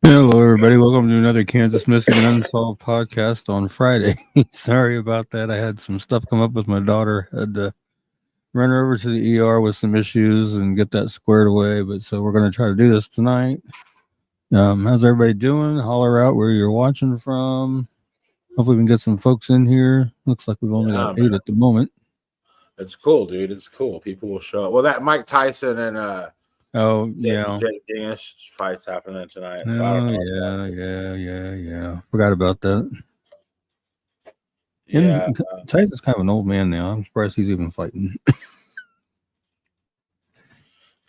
Hello, everybody. Welcome to another Kansas Missing and Unsolved podcast on Friday. Sorry about that. I had some stuff come up with my daughter. Had to run her over to the ER with some issues and get that squared away. But so we're going to try to do this tonight. How's everybody doing? Holler out where you're watching from. Hopefully we can get some folks in here. Looks like we've only got 8 at the moment. It's cool, dude. It's cool. People will show up. Well, that Mike Tyson and Jake English fight's happening tonight. So I don't know. Yeah. Forgot about that. Yeah, Tyson's kind of an old man now. I'm surprised he's even fighting.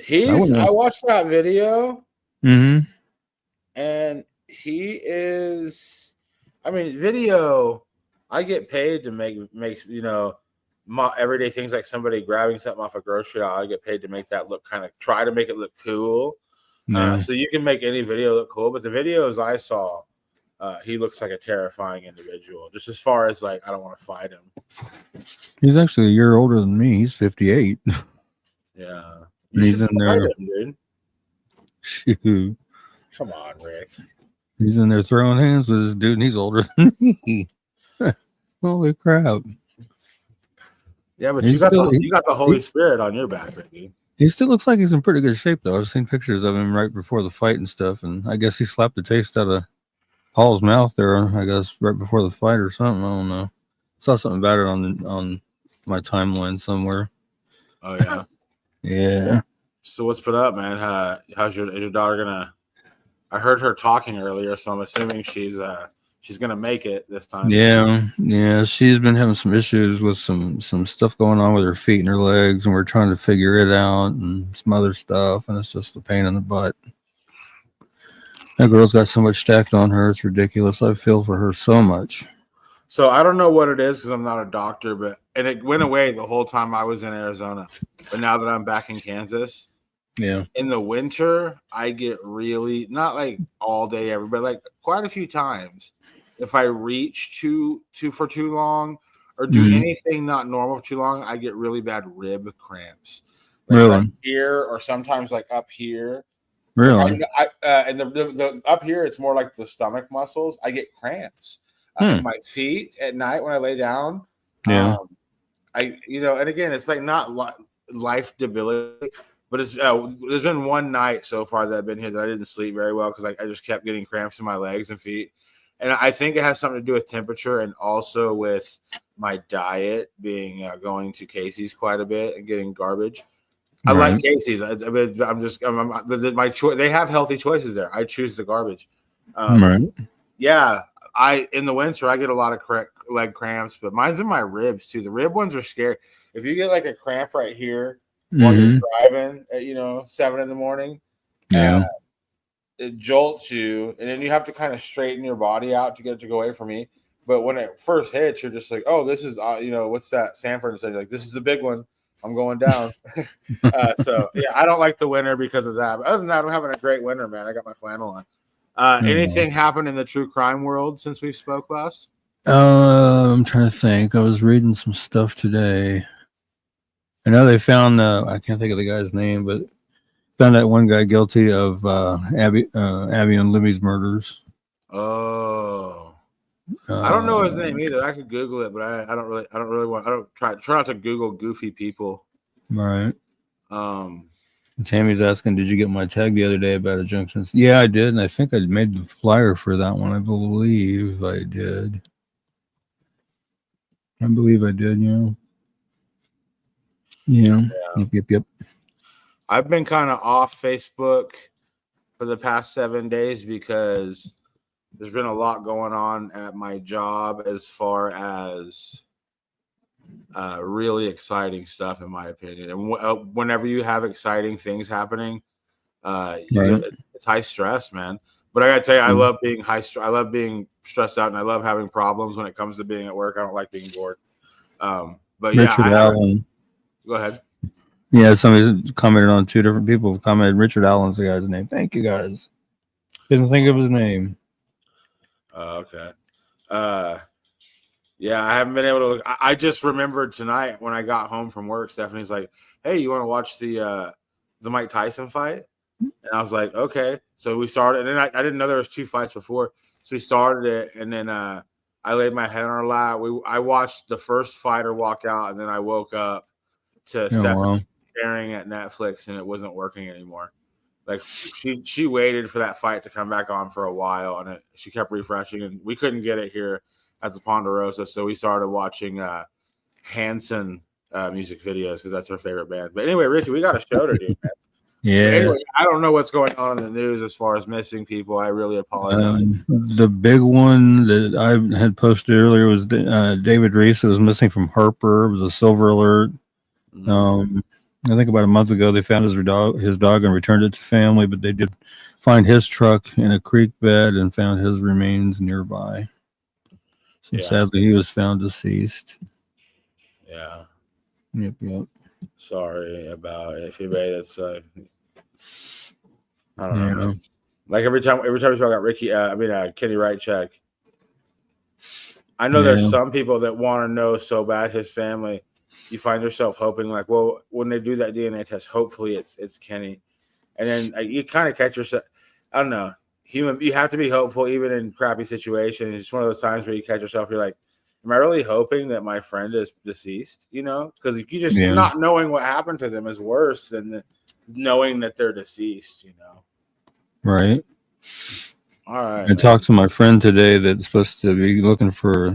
I watched that video, and he is. I mean, video. I get paid to make my everyday things like somebody grabbing something off a grocery aisle. I get paid to make that try to make it look cool. So you can make any video look cool, but the videos I saw, he looks like a terrifying individual. Just as far as I don't want to fight him. He's actually a year older than me. He's 58. Yeah, he's in there, dude. Shoot. Come on, Rick. He's in there throwing hands with this dude, and he's older than me. Holy crap! Yeah, but you got the Holy Spirit on your back, Ricky. He still looks like he's in pretty good shape, though. I've seen pictures of him right before the fight and stuff, and I guess he slapped the taste out of Paul's mouth there. I guess right before the fight or something. I don't know. Saw something about it on my timeline somewhere. Oh yeah, yeah. So what's put up, man? Is your daughter gonna? I heard her talking earlier, so I'm assuming she's gonna make it this time. Yeah. She's been having some issues with some stuff going on with her feet and her legs, and we're trying to figure it out and some other stuff, and it's just a pain in the butt. That girl's got so much stacked on her, it's ridiculous. I feel for her so much. So I don't know what it is because I'm not a doctor, and it went away the whole time I was in Arizona. But now that I'm back in Kansas, in the winter, I get really not like all day but like quite a few times. If I reach for too long or do anything not normal for too long, I get really bad rib cramps. Really? Right here or sometimes like up here. Really? And the up here, it's more like the stomach muscles. I get cramps. In my feet at night when I lay down. Yeah. And again, it's like not life debilitating, but it's there's been one night so far that I've been here that I didn't sleep very well because I just kept getting cramps in my legs and feet. And I think it has something to do with temperature and also with my diet being going to Casey's quite a bit and getting garbage. I like Casey's. My choice. They have healthy choices there. I choose the garbage. Yeah. In the winter, I get a lot of leg cramps, but mine's in my ribs too. The rib ones are scary. If you get like a cramp right here while you're driving at 7 a.m, it jolts you, and then you have to kind of straighten your body out to get it to go away from me. But when it first hits, you're just like, oh, this is what's that? Sanford said, like, this is the big one. I'm going down. So yeah, I don't like the winter because of that. But other than that, I'm having a great winter, man. I got my flannel on. Anything happened in the true crime world since we spoke last? I'm trying to think. I was reading some stuff today. I know they found I can't think of the guy's name, but found that one guy guilty of Abby and Libby's murders. Oh, I don't know his name either. I could Google it, but I don't really want. I don't try not to Google goofy people. Right. Tammy's asking, did you get my tag the other day about a junction? Yeah, I did, and I think I made the flyer for that one. I believe I did. I believe I did. Yeah. Yeah. Yep. I've been kind of off Facebook for the past 7 days because there's been a lot going on at my job as far as really exciting stuff, in my opinion. And whenever you have exciting things happening, Right. it's high stress, man. But I gotta tell you, I love being I love being stressed out, and I love having problems when it comes to being at work. I don't like being bored. But yeah, Richard Allen. Go ahead. Yeah, somebody commented on 2 different people have commented. Richard Allen's the guy's name. Thank you guys. Didn't think of his name. Okay. Yeah, I haven't been able to. I just remembered tonight when I got home from work. Stephanie's like, "Hey, you want to watch the Mike Tyson fight?" And I was like, "Okay." So we started, and then I didn't know there was 2 fights before, so we started it, and then I laid my head on her lap. I watched the first fighter walk out, and then I woke up to Stephanie staring at Netflix, and it wasn't working anymore. Like she waited for that fight to come back on for a while, and she kept refreshing, and we couldn't get it here at the Ponderosa, so we started watching Hanson music videos because that's her favorite band. But anyway, Ricky, we got a show to do, man. Yeah. Anyway, I don't know what's going on in the news as far as missing people. I really apologize. The big one that I had posted earlier was David Reese. It was missing from Harper. It was a silver alert. I think about a month ago they found his dog and returned it to family, but they did find his truck in a creek bed and found his remains nearby. So sadly, he was found deceased. Yeah. Yep. Sorry about it. If anybody that's I don't know. Like every time we talk about Ricky, Kenny Wright check. I know there's some people that want to know so bad his family. You find yourself hoping, like, well, when they do that DNA test, hopefully it's Kenny, and then you kind of catch yourself. I don't know. You have to be hopeful even in crappy situations. It's one of those times where you catch yourself. You're like, am I really hoping that my friend is deceased? You know, because you just not knowing what happened to them is worse than knowing that they're deceased. You know. Right. All right. I talked to my friend today that's supposed to be looking for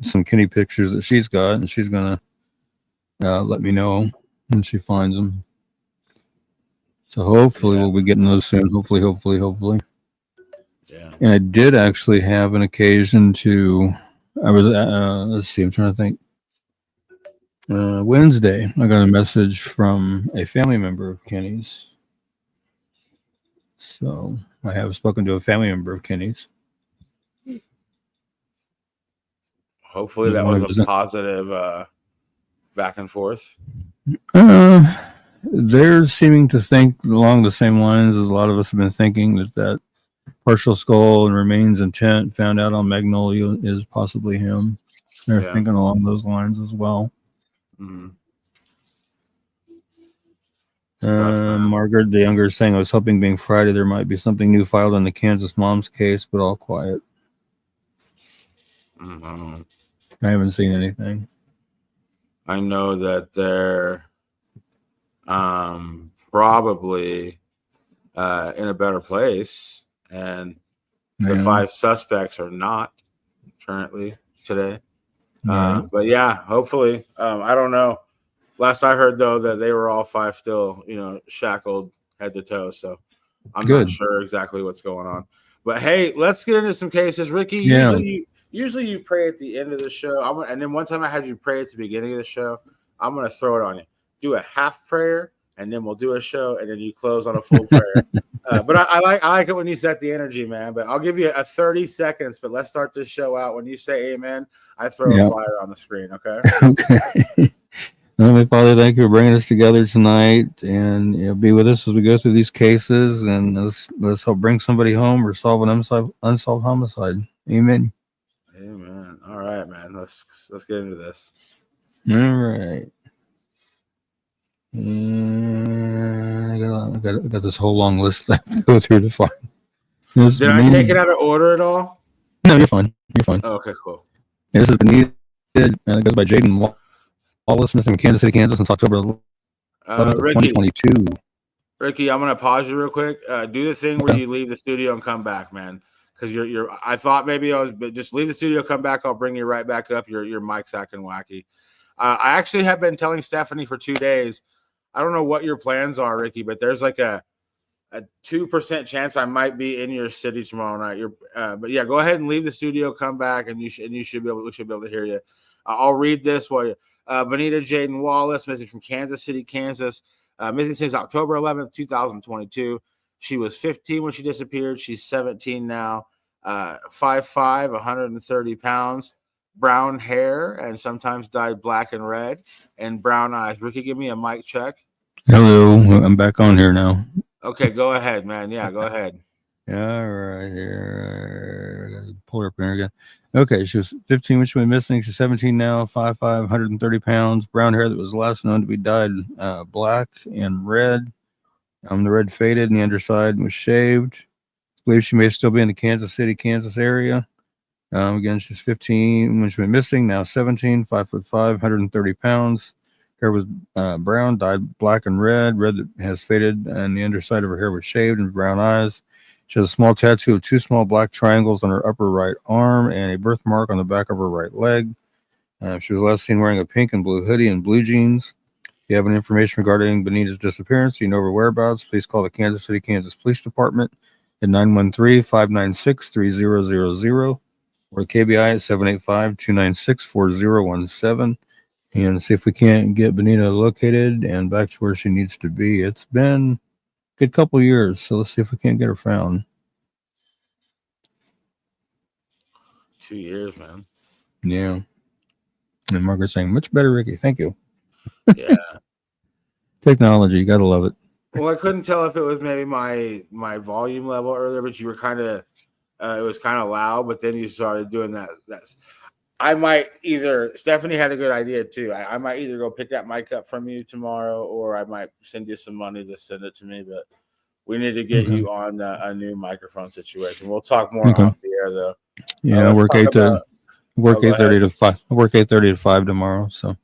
some Kenny pictures that she's got, and she's gonna let me know when she finds them. So hopefully we'll be getting those soon. Hopefully. Yeah. And I did actually have an occasion to. I was let's see. I'm trying to think. Wednesday, I got a message from a family member of Kenny's. So I have spoken to a family member of Kenny's. Hopefully that was a positive back and forth. They're seeming to think along the same lines as a lot of us have been thinking, that partial skull and remains intent found out on Magnolia is possibly him. They're thinking along those lines as well. Mm-hmm. Margaret the Younger is saying, I was hoping being Friday there might be something new filed on the Kansas mom's case, but all quiet. Mm-hmm. I haven't seen anything. I know that they're probably in a better place, and the 5 suspects are not currently today. But yeah, hopefully. I don't know. Last I heard, though, that they were all 5 still, shackled head to toe. So I'm not sure exactly what's going on. But hey, let's get into some cases. Ricky, usually you pray at the end of the show. And then one time I had you pray at the beginning of the show. I'm going to throw it on you. Do a half prayer, and then we'll do a show, and then you close on a full prayer. But I like it when you set the energy, man. But I'll give you a 30 seconds. But let's start this show out. When you say amen, I throw a flyer on the screen, okay? Okay. Heavenly Father, thank you for bringing us together tonight, and be with us as we go through these cases, and let's help bring somebody home or solve an unsolved homicide. Amen. Amen. All right, man. Let's get into this. All right. I got this whole long list that I go through to find. Did I take it out of order at all? No, you're fine. Oh, okay, cool. This is Benita. It goes by Jaden Wallace, missing in Kansas City, Kansas since October 11th, 2022. Ricky, I'm going to pause you real quick. Do the thing where you leave the studio and come back, man. because you're. I thought maybe I was, but just leave the studio, come back. I'll bring you right back up. Your mic's acting wacky. I actually have been telling Stephanie for 2 days. I don't know what your plans are, Ricky, but there's like a 2% chance I might be in your city tomorrow night. But yeah, go ahead and leave the studio, come back, and we should be able to hear you. I'll read this while you. Bonita Jaden Wallace, missing from Kansas City, Kansas. Missing since October 11th, 2022. She was 15 when she disappeared. She's 17 now. 5'5", 130 pounds. Brown hair and sometimes dyed black and red, and brown eyes. Ricky, give me a mic check. Hello, I'm back on here now. Okay, go ahead, man. Yeah, go ahead. Yeah, right here. Pull her up here again. Okay, she was 15 when she went missing. She's 17 now, 5'5", 130 pounds. Brown hair that was last known to be dyed black and red. The red faded and the underside was shaved. I believe she may still be in the Kansas City, Kansas area. Again, she's 15 when she went missing, now 17, 5'5", 130 pounds. Hair was brown, dyed black and red. Red that has faded, and the underside of her hair was shaved, and brown eyes. She has a small tattoo of 2 small black triangles on her upper right arm and a birthmark on the back of her right leg. She was last seen wearing a pink and blue hoodie and blue jeans. If you have any information regarding Bonita's disappearance, you know her whereabouts, please call the Kansas City, Kansas Police Department at 913-596-3000. or KBI at 785-296-4017, and see if we can't get Bonita located and back to where she needs to be. It's been a good couple of years, so let's see if we can't get her found. 2 years, man. Yeah. And Margaret's saying, much better, Ricky. Thank you. Yeah. Technology, you gotta love it. Well, I couldn't tell if it was maybe my volume level earlier, but you were kind of it was kind of loud, but then you started doing that. I might either, Stephanie had a good idea too. I might either go pick that mic up from you tomorrow, or I might send you some money to send it to me. But we need to get you on a new microphone situation. We'll talk more off the air though. Yeah, I work 8:30 to 5. I work 8:30 to 5 tomorrow. So.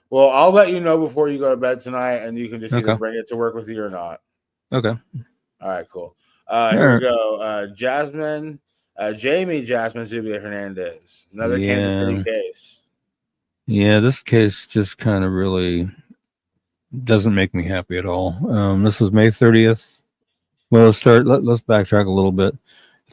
Well, I'll let you know before you go to bed tonight, and you can just either bring it to work with you or not. Okay. All right, cool. Here we go. Jamie Jasmine Zubia Hernandez. Another Kansas City case. Yeah, this case just kind of really doesn't make me happy at all. This was May 30th. Well, let's backtrack a little bit.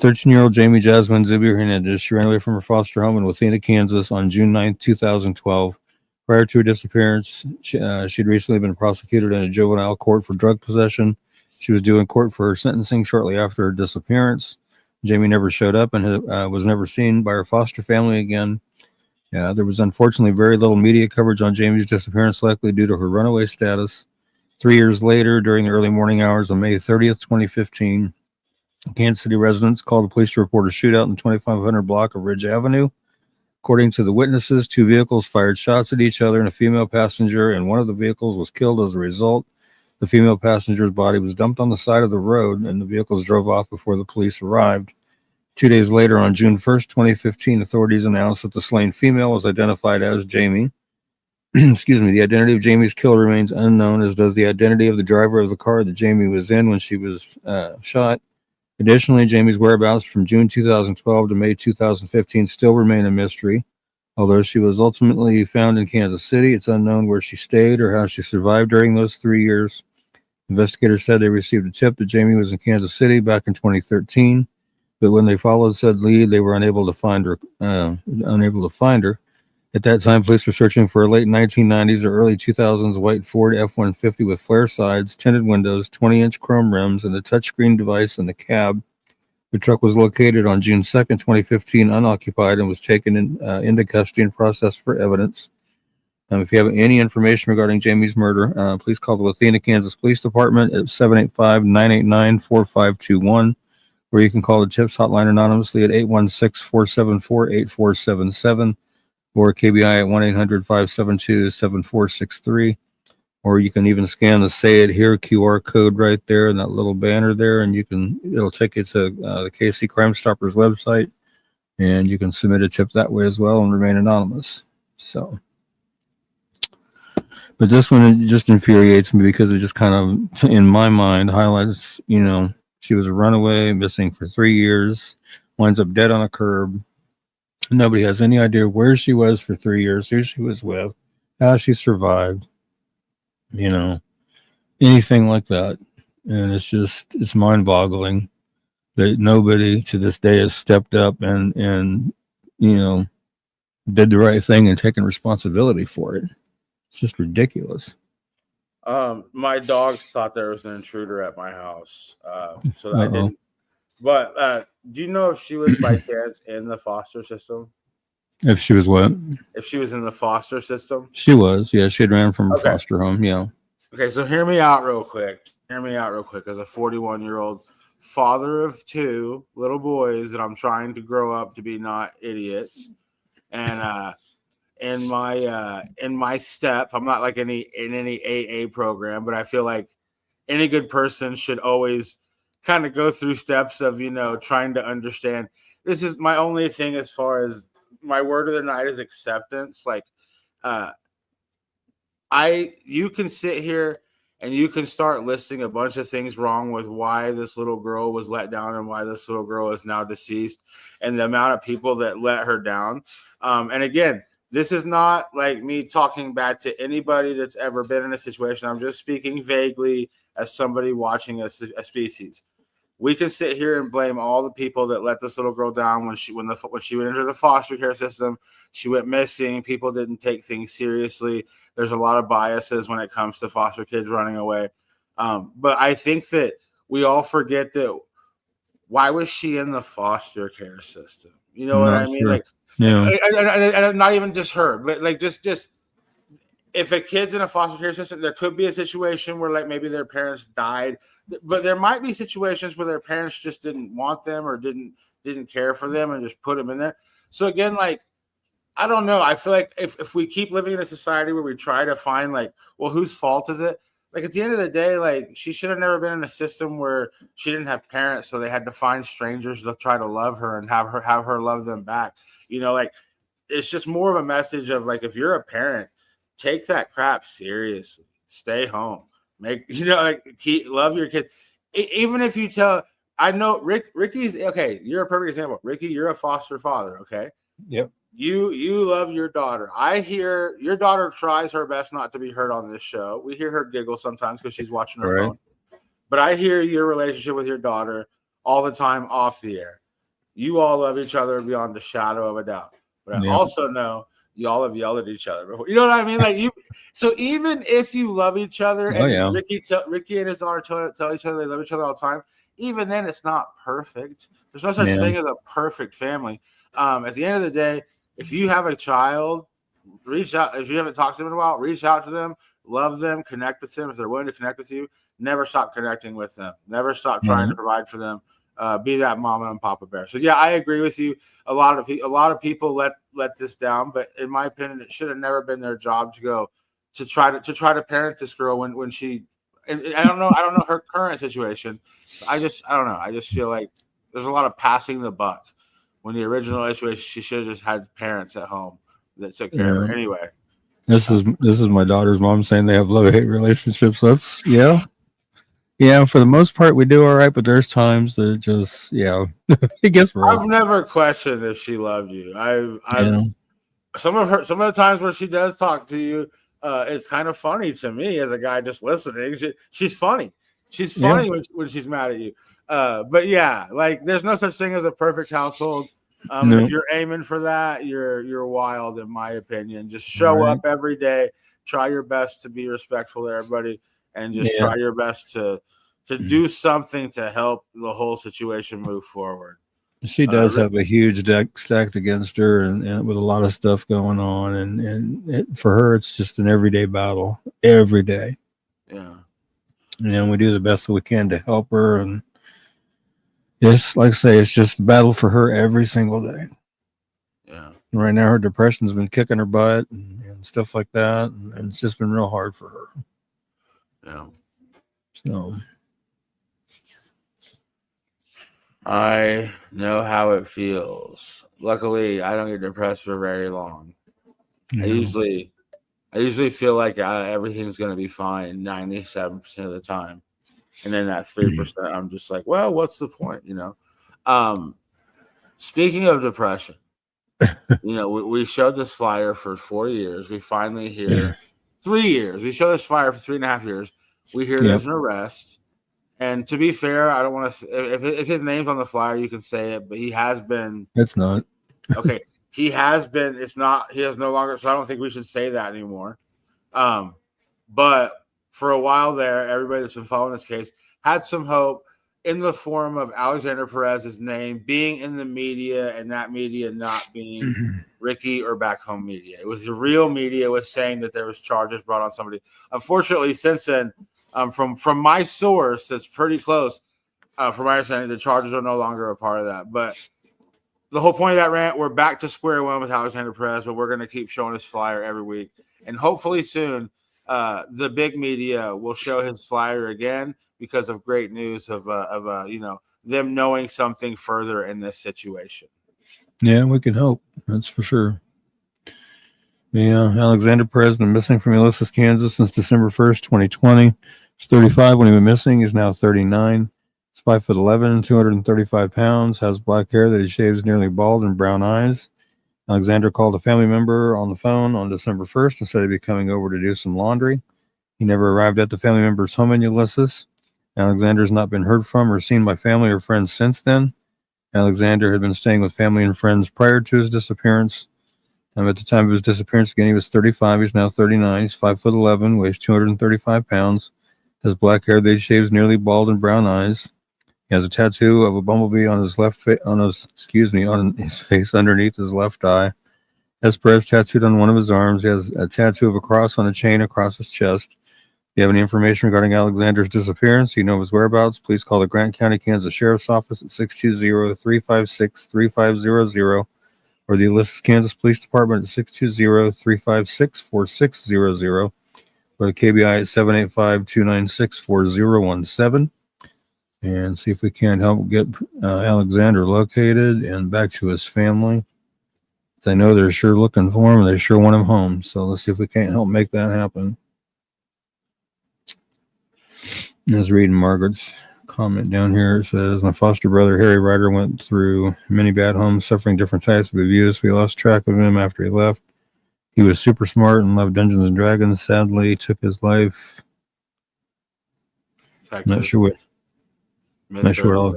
13-year-old Jamie Jasmine Zubia Hernandez, she ran away from her foster home in Wathena, Kansas on June 9th, 2012. Prior to her disappearance, she'd recently been prosecuted in a juvenile court for drug possession. She was due in court for her sentencing shortly after her disappearance. Jamie never showed up and was never seen by her foster family again. There was unfortunately very little media coverage on Jamie's disappearance, likely due to her runaway status. 3 years later, during the early morning hours on May 30th, 2015, Kansas City residents called the police to report a shootout in the 2500 block of Ridge Avenue. According to the witnesses, 2 vehicles fired shots at each other, and a female passenger in one of the vehicles was killed as a result. The female passenger's body was dumped on the side of the road, and the vehicles drove off before the police arrived. 2 days later, on June 1st, 2015, authorities announced that the slain female was identified as Jamie. Excuse me. The identity of Jamie's killer remains unknown, as does the identity of the driver of the car that Jamie was in when she was shot. Additionally, Jamie's whereabouts from June 2012 to May 2015 still remain a mystery. Although she was ultimately found in Kansas City, it's unknown where she stayed or how she survived during those 3 years. Investigators said they received a tip that Jamie was in Kansas City back in 2013, but when they followed said lead, they were unable to find her. At that time, police were searching for a late 1990s or early 2000s white Ford F-150 with flare sides, tinted windows, 20-inch chrome rims, and a touchscreen device in the cab. The truck was located on June 2nd, 2015, unoccupied, and was taken into custody and processed for evidence. If you have any information regarding Jamie's murder, please call the Wathena, Kansas Police Department at 785-989-4521, or you can call the TIPS hotline anonymously at 816-474-8477, or KBI at 1-800-572-7463. Or you can even scan the Say It Here QR code right there in that little banner there, and it'll take you to the KC Crime Stoppers website, and you can submit a tip that way as well and remain anonymous. So, but this one just infuriates me because it just kind of, in my mind, highlights, she was a runaway, missing for 3 years. winds up dead on a curb. Nobody has any idea where she was for 3 years, who she was with, how she survived, you know, anything like that. And it's mind boggling that nobody to this day has stepped up and, you know, did the right thing and taken responsibility for it. It's just ridiculous. My dogs thought there was an intruder at my house, so I Uh-oh. didn't. But do you know if she was by chance in the foster system? If she was what? If she was in the foster system? She was. Yeah, she had ran from her Okay. foster home. Yeah. Okay, so hear me out real quick. As a 41-year-old father of 2 little boys that I'm trying to grow up to be not idiots, and in my step, I'm not like in any AA program, but I feel like any good person should always kind of go through steps of, you know, trying to understand. This is my only thing as far as my word of the night is acceptance. Like, you can sit here and you can start listing a bunch of things wrong with why this little girl was let down and why this little girl is now deceased and the amount of people that let her down. And again, this is not like me talking back to anybody that's ever been in a situation. I'm just speaking vaguely as somebody watching a species. We can sit here and blame all the people that let this little girl down when she went into the foster care system. She went missing. People didn't take things seriously. There's a lot of biases when it comes to foster kids running away. But I think that we all forget that why was she in the foster care system? You know what I mean? Sure. Like, yeah. and not even just her, but like just if a kid's in a foster care system, there could be a situation where like maybe their parents died, but there might be situations where their parents just didn't want them or didn't care for them and just put them in there. So again, like, I don't know. I feel like if we keep living in a society where we try to find like, well, whose fault is it? Like at the end of the day, like she should have never been in a system where she didn't have parents, so they had to find strangers to try to love her and have her love them back. You know, like it's just more of a message of like, if you're a parent, take that crap seriously. Stay home. Love your kids. Even if you tell, I know Ricky's okay. You're a perfect example. Ricky, you're a foster father. Okay. Yep. You love your daughter. I hear your daughter tries her best not to be heard on this show. We hear her giggle sometimes because she's watching her phone. But I hear your relationship with your daughter all the time off the air. You all love each other beyond a shadow of a doubt. But I also know y'all have yelled at each other before. You know what I mean? Like so even if you love each other, and Ricky and his daughter tell each other they love each other all the time, even then it's not perfect. There's no such thing as a perfect family. At the end of the day, if you have a child, reach out. If you haven't talked to them in a while, reach out to them, love them, connect with them. If they're willing to connect with you, never stop connecting with them. Never stop trying to provide for them. Be that mama and papa bear. So yeah, I agree with you. A lot of people let this down, but in my opinion, it should have never been their job to try to parent this girl when she. And I don't know her current situation. I don't know. I just feel like there's a lot of passing the buck. When the original situation, she should have just had parents at home that took care of her. Anyway, this is my daughter's mom saying they have love-hate relationships. That's yeah. For the most part, we do all right, but there's times that just it gets rough. I've never questioned if she loved you. Some of the times where she does talk to you, it's kind of funny to me as a guy just listening. She's funny. She's funny when she's mad at you. But yeah, like there's no such thing as a perfect household. If you're aiming for that, you're wild, in my opinion. Just show up every day, try your best to be respectful to everybody, and just try your best to do something to help the whole situation move forward. She does have a huge deck stacked against her, and with a lot of stuff going on, and for her, it's just an everyday battle every day. Yeah, and we do the best that we can to help her, and yes, like I say, it's just a battle for her every single day. Yeah. And right now, her depression's been kicking her butt and stuff like that, and it's just been real hard for her. Yeah. So I know how it feels. Luckily, I don't get depressed for very long. I usually feel like everything's going to be fine 97% of the time. And then that 3%, I'm just like, well, what's the point? You know? Speaking of depression, we showed this flyer for 4 years. We finally hear 3 years. We showed this flyer for 3.5 years. We hear there's an arrest. And to be fair, I don't want to. If his name's on the flyer, you can say it. But he has been. It's not. Okay, he has been. It's not. He has no longer. So I don't think we should say that anymore. But for a while there, everybody that's been following this case had some hope in the form of Alexander Perez's name being in the media, and that media not being Ricky or Back Home Media. It was the real media was saying that there was charges brought on somebody. Unfortunately, since then. From my source, that's pretty close. From my understanding, the charges are no longer a part of that. But the whole point of that rant, we're back to square one with Alexander Perez, but we're going to keep showing his flyer every week, and hopefully soon, the big media will show his flyer again because of great news of them knowing something further in this situation. Yeah, we can hope. That's for sure. Yeah, Alexander Perez has been missing from Ulysses, Kansas since December 1st, 2020. He's 35 when he went missing. He's now 39. He's 5'11", 235 pounds, has black hair that he shaves nearly bald and brown eyes. Alexander called a family member on the phone on December 1st and said he'd be coming over to do some laundry. He never arrived at the family member's home in Ulysses. Alexander has not been heard from or seen by family or friends since then. Alexander had been staying with family and friends prior to his disappearance. At the time of his disappearance, again, he was 35. He's now 39. He's 5'11", weighs 235 pounds, has black hair that he shaves nearly bald and brown eyes. He has a tattoo of a bumblebee on his on his face underneath his left eye. Has Perez tattooed on one of his arms. He has a tattoo of a cross on a chain across his chest. If you have any information regarding Alexander's disappearance, you know his whereabouts, please call the Grant County, Kansas Sheriff's Office at 620-356-3500. Or the Ulysses, Kansas Police Department at 620-356-4600, or the KBI at 785-296-4017, and see if we can't help get Alexander located and back to his family. I know they're sure looking for him, and they sure want him home, so let's see if we can't help make that happen. I was reading Margaret's comment down here. It says, my foster brother Harry Ryder went through many bad homes, suffering different types of abuse. We lost track of him after he left. He was super smart and loved Dungeons and Dragons. Sadly, took his life. Texas. Not sure what. Not sure what all.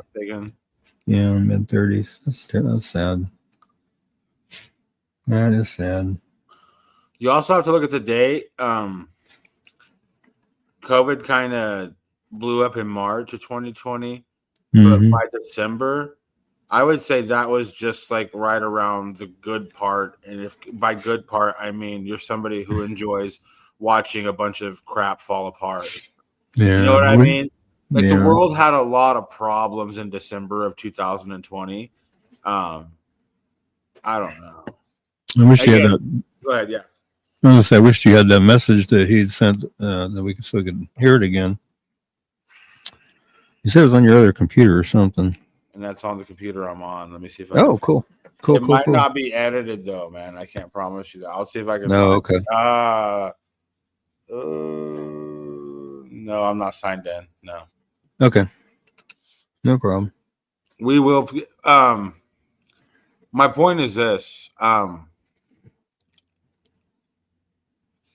Yeah, mid-30s. That's sad. That is sad. You also have to look at the date. COVID kind of blew up in March of 2020, but by December, I would say that was just like right around the good part. And if by good part, I mean you're somebody who enjoys watching a bunch of crap fall apart. Yeah, you know what I mean? Like the world had a lot of problems in December of 2020. I don't know. I wish you had that. Go ahead, yeah. I was gonna say, I wish you had that message that he'd sent that we could hear it again. You said it was on your other computer or something. And that's on the computer I'm on. Let me see if I cool. It might not be edited though, man. I can't promise you that. I'll see if I can. No, okay. No, I'm not signed in. No. Okay. No problem. We will. My point is this.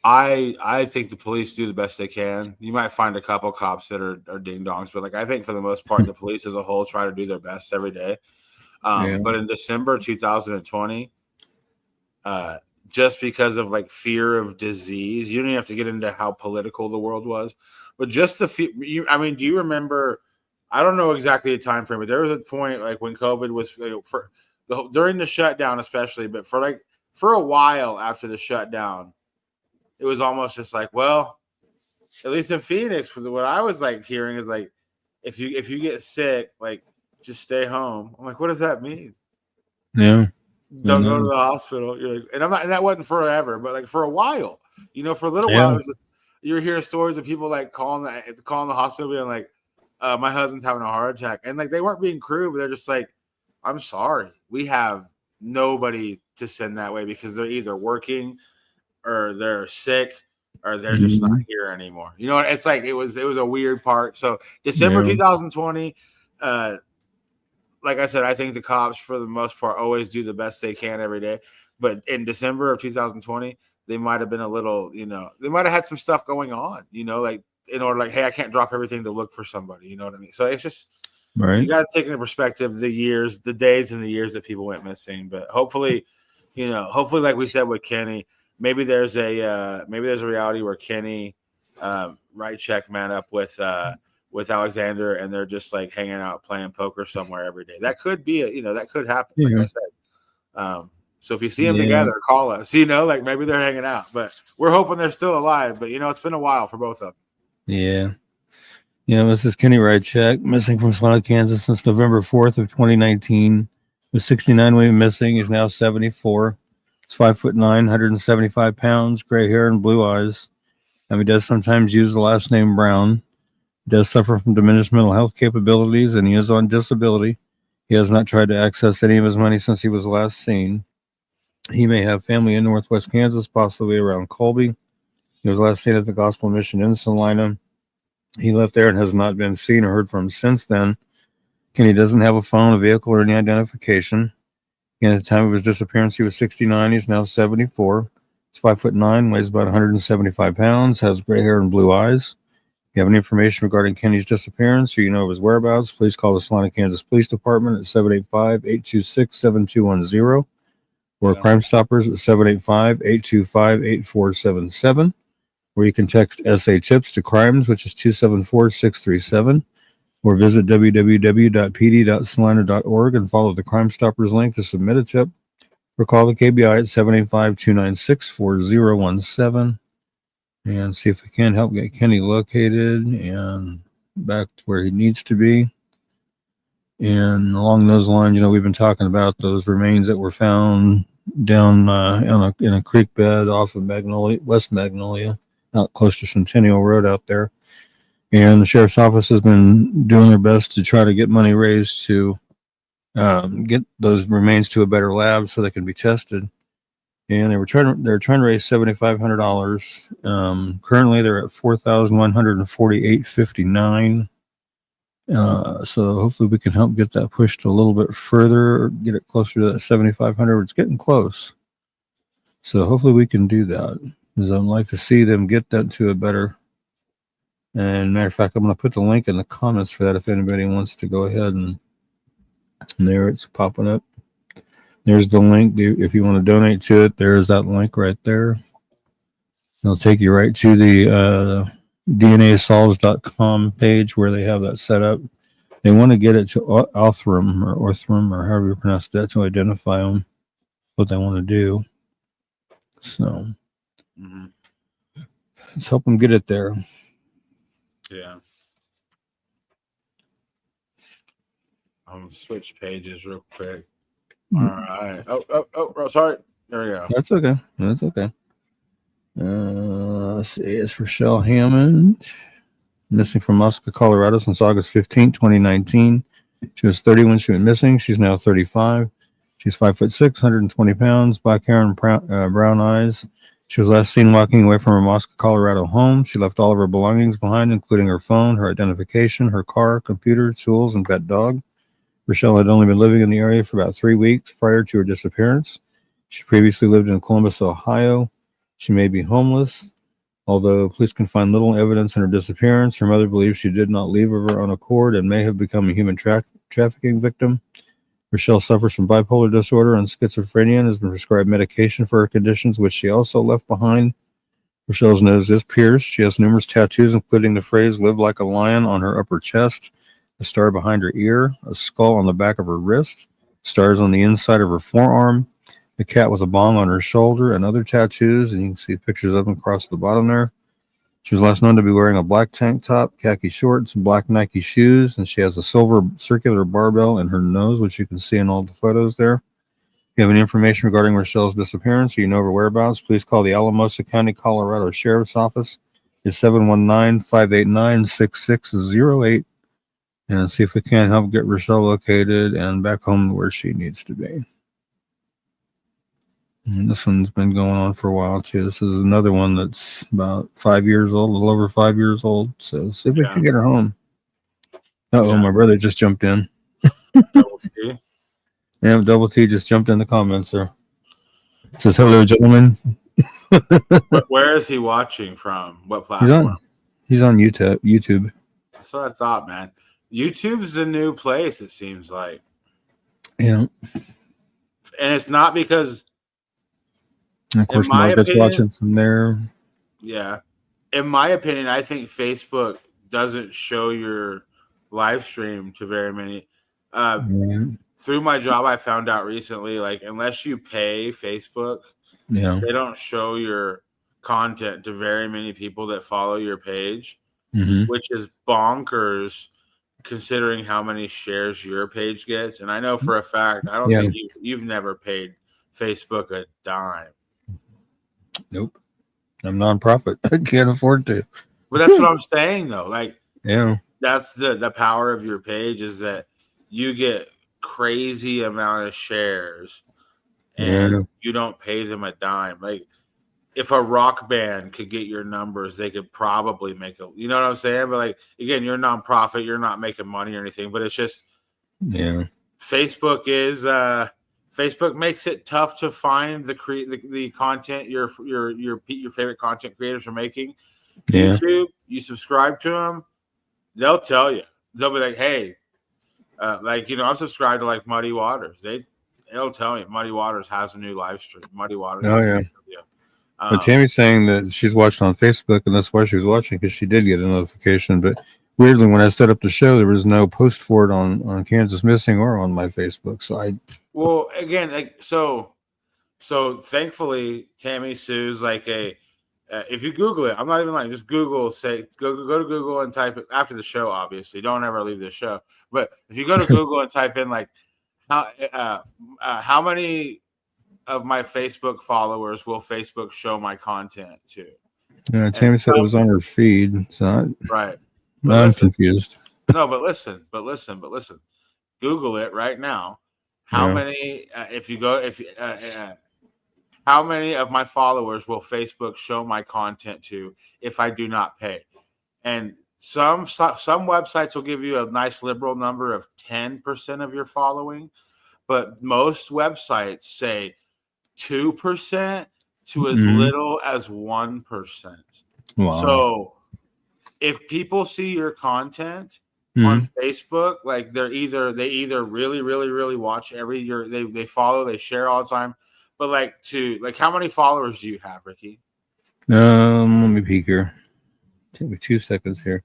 I think the police do the best they can. You might find a couple cops that are ding dongs, but like I think for the most part, the police as a whole try to do their best every day. But in December 2020, just because of like fear of disease, you don't even have to get into how political the world was, but just the fear. I mean, do you remember? I don't know exactly the time frame, but there was a point like when COVID was during the shutdown, especially, but for a while after the shutdown. It was almost just like, well, at least in Phoenix, what I was like hearing is like, if you get sick, like just stay home. I'm like, what does that mean? Yeah, don't go to the hospital. You're like, and that wasn't forever, but like for a while, for a little while, it was just, you're hearing stories of people like calling the hospital, being like, my husband's having a heart attack, and like they weren't being crude, but they're just like, I'm sorry, we have nobody to send that way because they're either working. Or they're sick, or they're just not here anymore. It's like it was a weird part. So December 2020, like like I said, I think the cops, for the most part, always do the best they can every day. But in December of 2020, they might have been a little, they might have had some stuff going on, like in order, like, hey, I can't drop everything to look for somebody. You know what I mean? So it's just, you got to take into perspective the days and the years that people went missing. But hopefully, like we said with Kenny, maybe there's a reality where Kenny right check man up with Alexander, and they're just like hanging out playing poker somewhere every day. That could be that could happen. Yeah. Like I said. So if you see them together, call us. Like maybe they're hanging out, but we're hoping they're still alive. But it's been a while for both of them. Yeah. This is Kenny Rychek, missing from Salina, Kansas since November 4th of 2019. He was 69 when he was missing. He's now 74. He's 5'9", 175 pounds, gray hair and blue eyes. And he does sometimes use the last name Brown. He does suffer from diminished mental health capabilities, and he is on disability. He has not tried to access any of his money since he was last seen. He may have family in northwest Kansas, possibly around Colby. He was last seen at the Gospel Mission in Salina. He left there and has not been seen or heard from since then. Kenny doesn't have a phone, a vehicle, or any identification. Again, at the time of his disappearance, he was 69. He's now 74. He's 5'9", weighs about 175 pounds, has gray hair and blue eyes. If you have any information regarding Kenny's disappearance or you know of his whereabouts, please call the Salina, Kansas Police Department at 785-826-7210 or Crime Stoppers at 785-825-8477, or you can text SA Tips to Crimes, which is 274-637, or visit www.pd.salina.org and follow the Crime Stoppers link to submit a tip, or call the KBI at 785-296-4017 and see if we can help get Kenny located and back to where he needs to be. And along those lines, we've been talking about those remains that were found down in a creek bed off of West Magnolia, out close to Centennial Road out there. And the sheriff's office has been doing their best to try to get money raised to get those remains to a better lab so they can be tested. And they're trying to raise $7,500. Currently, they're at $4,148.59. So hopefully we can help get that pushed a little bit further, or get it closer to that 7,500. It's getting close. So hopefully we can do that, because I'd like to see them get that to a better. And matter of fact, I'm going to put the link in the comments for that if anybody wants to go ahead and there it's popping up. There's the link. If you want to donate to it, there's that link right there. It'll take you right to the DNAsolves.com page where they have that set up. They want to get it to Orthrum or however you pronounce that, to identify them, what they want to do. So let's help them get it there. Yeah. I'm going to switch pages real quick. All right. Oh, sorry. There we go. That's okay. Let's see. It's Rochelle Hammond, missing from Muska, Colorado since August 15, 2019. She was 30 when she went missing. She's now 35. She's 5'6", 120 pounds, black hair and brown eyes. She was last seen walking away from her Muska, Colorado home. She left all of her belongings behind, including her phone, her identification, her car, computer, tools, and pet dog. Rochelle had only been living in the area for about 3 weeks prior to her disappearance. She previously lived in Columbus, Ohio. She may be homeless. Although police can find little evidence in her disappearance, her mother believes she did not leave of her own accord and may have become a human trafficking victim. Rochelle suffers from bipolar disorder and schizophrenia and has been prescribed medication for her conditions, which she also left behind. Rochelle's nose is pierced. She has numerous tattoos, including the phrase "Live like a lion" on her upper chest, a star behind her ear, a skull on the back of her wrist, stars on the inside of her forearm, a cat with a bong on her shoulder, and other tattoos, and you can see pictures of them across the bottom there. She was last known to be wearing a black tank top, khaki shorts, black Nike shoes, and she has a silver circular barbell in her nose, which you can see in all the photos there. If you have any information regarding Rochelle's disappearance or you know her whereabouts, please call the Alamosa County, Colorado Sheriff's Office at 719-589-6608 and see if we can help get Rochelle located and back home where she needs to be. And this one's been going on for a while too. This is another one that's about 5 years old, a little over 5 years old. So see if we can get her home. My brother just jumped in. Double T. Yeah, Double T just jumped in the comments there. Says hello, gentlemen. Where is he watching from? What He's platform? on. He's on YouTube. That's what I thought, man. YouTube's the new place. It seems like. Yeah. And it's not because. And of course, in my Margaret's opinion, watching from there. Yeah. In my opinion, I think Facebook doesn't show your live stream to very many. Through my job, I found out recently, like, unless you pay Facebook, Yeah. they don't show your content to very many people that follow your page, which is bonkers considering how many shares your page gets. And I know for a fact, I don't think you've never paid Facebook a dime. Nope. I'm nonprofit. I can't afford to. But that's what I'm saying, though. Like, yeah, that's the power of your page is that you get crazy amount of shares and you don't pay them a dime. Like, if a rock band could get your numbers, they could probably make a, you know what I'm saying? But like, again, you're a nonprofit, you're not making money or anything, but it's just, Facebook makes it tough to find the content your favorite content creators are making. YouTube, you subscribe to them, they'll tell you. They'll be like, hey, I'm subscribed to like Muddy Waters. They'll tell you Muddy Waters has a new live stream. Muddy Waters. Oh yeah. But Tammy's saying that she's watched on Facebook, and that's why she was watching, because she did get a notification. But weirdly, when I set up the show, there was no post for it on Kansas Missing or on my Facebook. So so thankfully, Tammy Sue's like if you Google it, I'm not even lying, just Google, go to Google and type it after the show, obviously. Don't ever leave the show. But if you go to Google and type in like how many of my Facebook followers will Facebook show my content to? Yeah, Tammy said it was on her feed. So right. I'm confused. No, but listen. Google it right now. How many? How many of my followers will Facebook show my content to if I do not pay? And some websites will give you a nice liberal number of 10% of your following, but most websites say 2% to as little as 1%. Wow. So if people see your content on Facebook, like they either really, really, really watch they follow, they share all the time. But how many followers do you have, Ricky? Let me peek here. Take me 2 seconds here.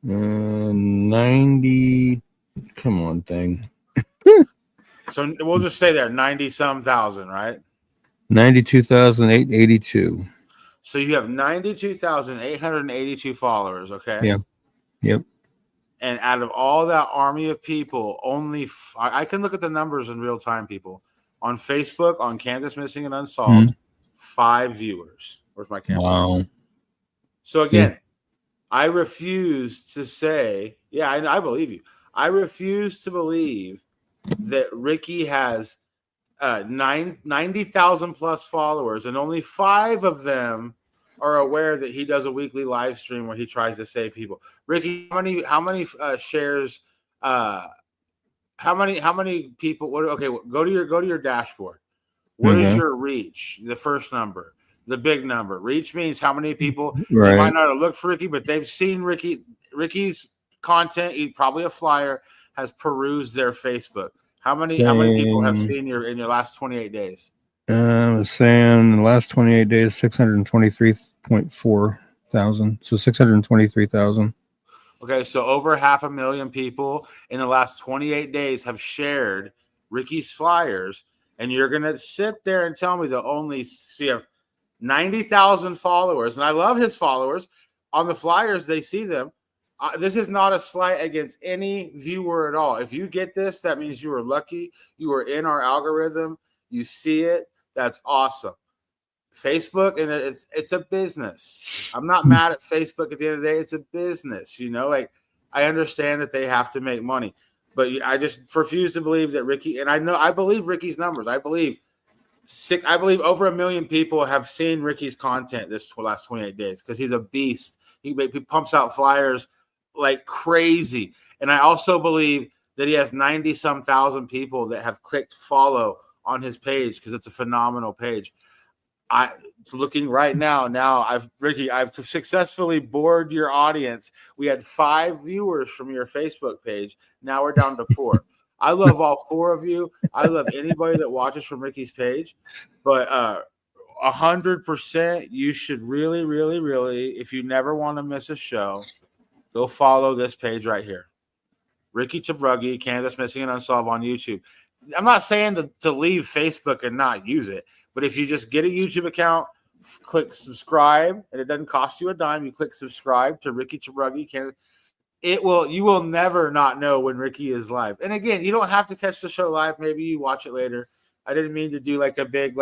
90. Come on, thing. So we'll just say there 90-some thousand, right? 92,882. So you have 92,882 followers. Okay. Yeah. Yep. And out of all that army of people, only I can look at the numbers in real time. People on Facebook, on Kansas Missing and Unsolved, 5 viewers. Where's my camera? Wow. So again, I refuse to say, I believe you. I refuse to believe that Ricky has 90,000 plus followers, and only 5 of them are aware that he does a weekly live stream where he tries to save people. Ricky, how many shares? How many people? Go to your dashboard. What is your reach? The first number, the big number. Reach means how many people. They might not have looked for Ricky, but they've seen Ricky's content. He's probably a flyer. Has perused their Facebook. How many people have seen in your last 28 days? I was saying in the last 28 days, 623.4 thousand. So 623,000. Okay, so over 500,000 people in the last 28 days have shared Ricky's flyers, and you're going to sit there and tell me that so you have 90,000 followers, and I love his followers. On the flyers, they see them. This is not a slight against any viewer at all. If you get this, that means you are lucky. You are in our algorithm. You see it. That's awesome. Facebook, and it's a business. I'm not mad at Facebook at the end of the day. It's a business, I understand that they have to make money, but I just refuse to believe that Ricky, and I believe Ricky's numbers. I believe over 1 million people have seen Ricky's content this last 28 days because he's a beast. He pumps out flyers like crazy. And I also believe that he has 90-some thousand people that have clicked follow on his page because it's a phenomenal page. Looking right now, Ricky, I've successfully bored your audience. We had 5 viewers from your Facebook page. Now we're down to 4. I love all 4 of you. I love anybody that watches from Ricky's page, but 100%, you should really, really, really, if you never want to miss a show, go follow this page right here. Ricky Tabruggi, Kansas Missing and Unsolved on YouTube. I'm not saying to leave Facebook and not use it, but if you just get a YouTube account, click subscribe, and it doesn't cost you a dime. You click subscribe to Ricky Tabruggi, Kansas. You will never not know when Ricky is live. And again, you don't have to catch the show live. Maybe you watch it later. I didn't mean to do like a big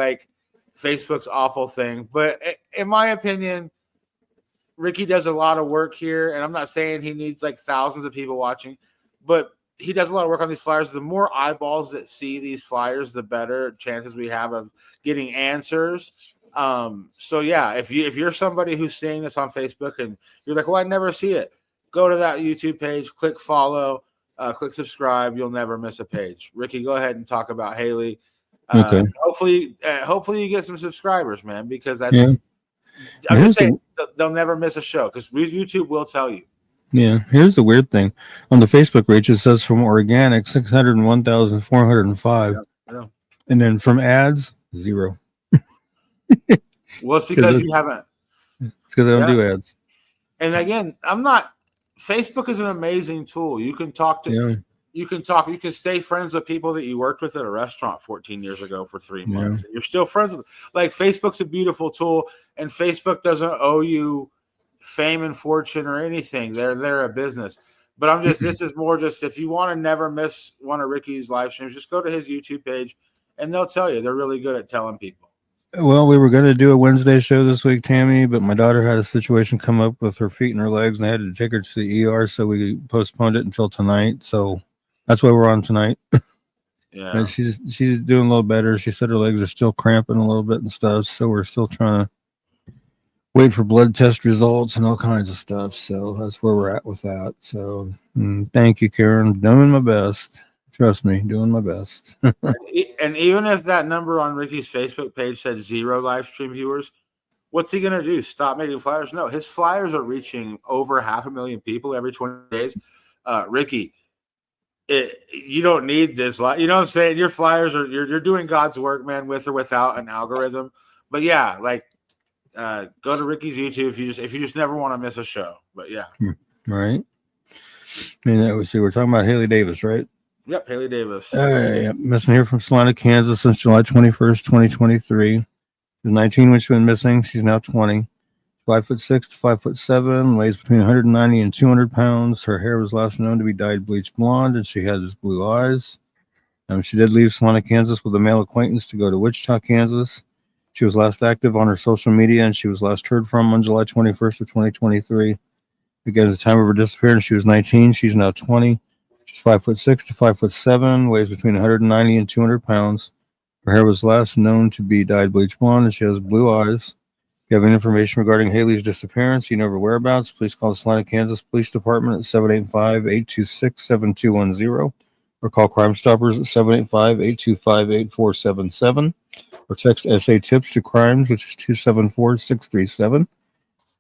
Facebook's awful thing, but in my opinion, Ricky does a lot of work here, and I'm not saying he needs thousands of people watching, but he does a lot of work on these flyers. The more eyeballs that see these flyers, the better chances we have of getting answers. So yeah, if you're somebody who's seeing this on Facebook and you're like, well, I never see it, go to that YouTube page, click follow, click subscribe. You'll never miss a page. Ricky, go ahead and talk about Haley. Okay. Hopefully you get some subscribers, man, because I'm just saying they'll never miss a show because YouTube will tell you. Yeah, here's the weird thing. On the Facebook page, it says from organic, 601,405. Yeah. And then from ads, 0. Well, it's because you haven't. It's because I don't do ads. And again, Facebook is an amazing tool. You can talk to, you can stay friends with people that you worked with at a restaurant 14 years ago for 3 months. And you're still friends with them. Facebook's a beautiful tool, and Facebook doesn't owe you fame and fortune or anything. They're a business. But this is more just if you want to never miss one of Ricky's live streams, just go to his YouTube page and they'll tell you. They're really good at telling people. Well, we were going to do a Wednesday show this week, Tammy, but my daughter had a situation come up with her feet and her legs, and I had to take her to the ER, so we postponed it until tonight. So that's why we're on tonight. Yeah. And she's doing a little better. She said her legs are still cramping a little bit and stuff, so we're still trying to wait for blood test results and all kinds of stuff. So that's where we're at with that. So thank you, Karen. Doing my best. Trust me, doing my best. And even if that number on Ricky's Facebook page said 0 live stream viewers, what's he going to do? Stop making flyers? No, his flyers are reaching over 500,000 people every 20 days. Ricky, you don't need this. You know what I'm saying? Your flyers you're doing God's work, man, with or without an algorithm. But yeah, go to Ricky's YouTube if you just never want to miss a show. But yeah, right. I mean, we're talking about Haley Davis, right? Yep, Haley Davis. Missing here from Salina, Kansas since July 21st, 2023. She was 19 when she went missing. She's now 20. 5'6" to 5'7", weighs between 190 and 200 pounds. Her hair was last known to be dyed bleach blonde, and she has blue eyes. She did leave Salina, Kansas with a male acquaintance to go to Wichita, Kansas. She was last active on her social media, and she was last heard from on July 21st of 2023. Again, at the time of her disappearance, she was 19. She's now 20. She's 5'6" to 5'7", weighs between 190 and 200 pounds. Her hair was last known to be dyed bleach blonde, and she has blue eyes. If you have any information regarding Haley's disappearance, you know her whereabouts, please call the Salina, Kansas Police Department at 785-826-7210, or call Crime Stoppers at 785-825-8477, or text SA Tips to Crimes, which is 274-637.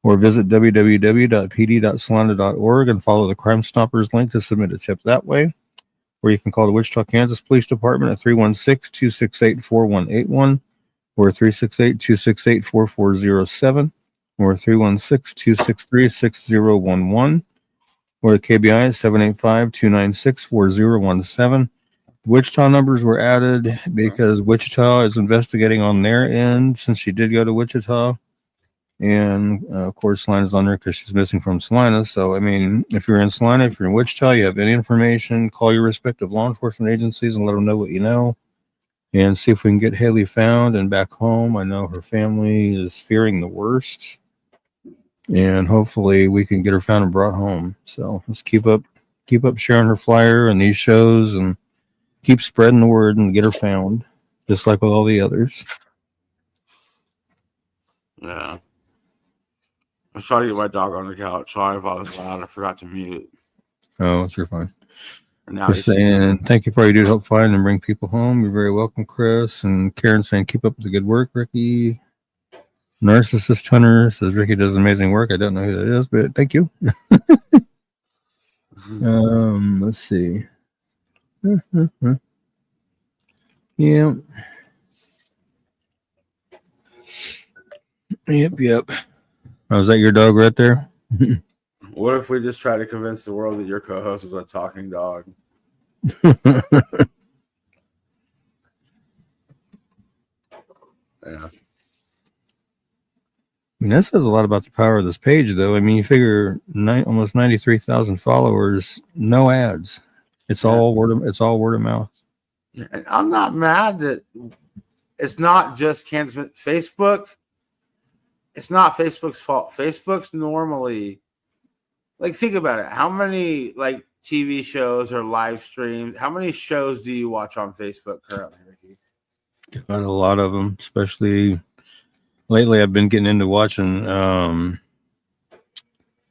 Or visit www.pd.salina.org and follow the Crime Stoppers link to submit a tip that way. Or you can call the Wichita, Kansas Police Department at 316-268-4181 or 368-268-4407 or 316-263-6011 or the KBI at 785-296-4017. The Wichita numbers were added because Wichita is investigating on their end since she did go to Wichita. And of course, Salina's on there because she's missing from Salina. So, I mean, if you're in Salina, if you're in Wichita, you have any information, call your respective law enforcement agencies and let them know what you know and see if we can get Haley found and back home. I know her family is fearing the worst, and hopefully we can get her found and brought home. So let's keep up sharing her flyer and these shows and keep spreading the word and get her found, just like with all the others. Yeah. was trying to get my dog on the couch. Sorry if I was loud. I forgot to mute. Oh, it's your fine. Now Just saying, thank you for all you do to help find and bring people home. You're very welcome, Chris. And Karen saying, keep up the good work, Ricky. Narcissist Hunter says Ricky does amazing work. I don't know who that is, but thank you. Let's see. Yeah. Yep. Oh, is that your dog right there? What if we just try to convince the world that your co-host is a talking dog? Yeah. I mean, that says a lot about the power of this page, though. I mean, you figure almost 93,000 followers, no ads. It's all word of mouth. Yeah, I'm not mad that it's not just Kansas. Facebook. It's not Facebook's fault. Facebook's normally, like, think about it. How many like TV shows or live streams? How many shows do you watch on Facebook currently, Ricky? Got a lot of them, especially lately. I've been getting into watching. Oh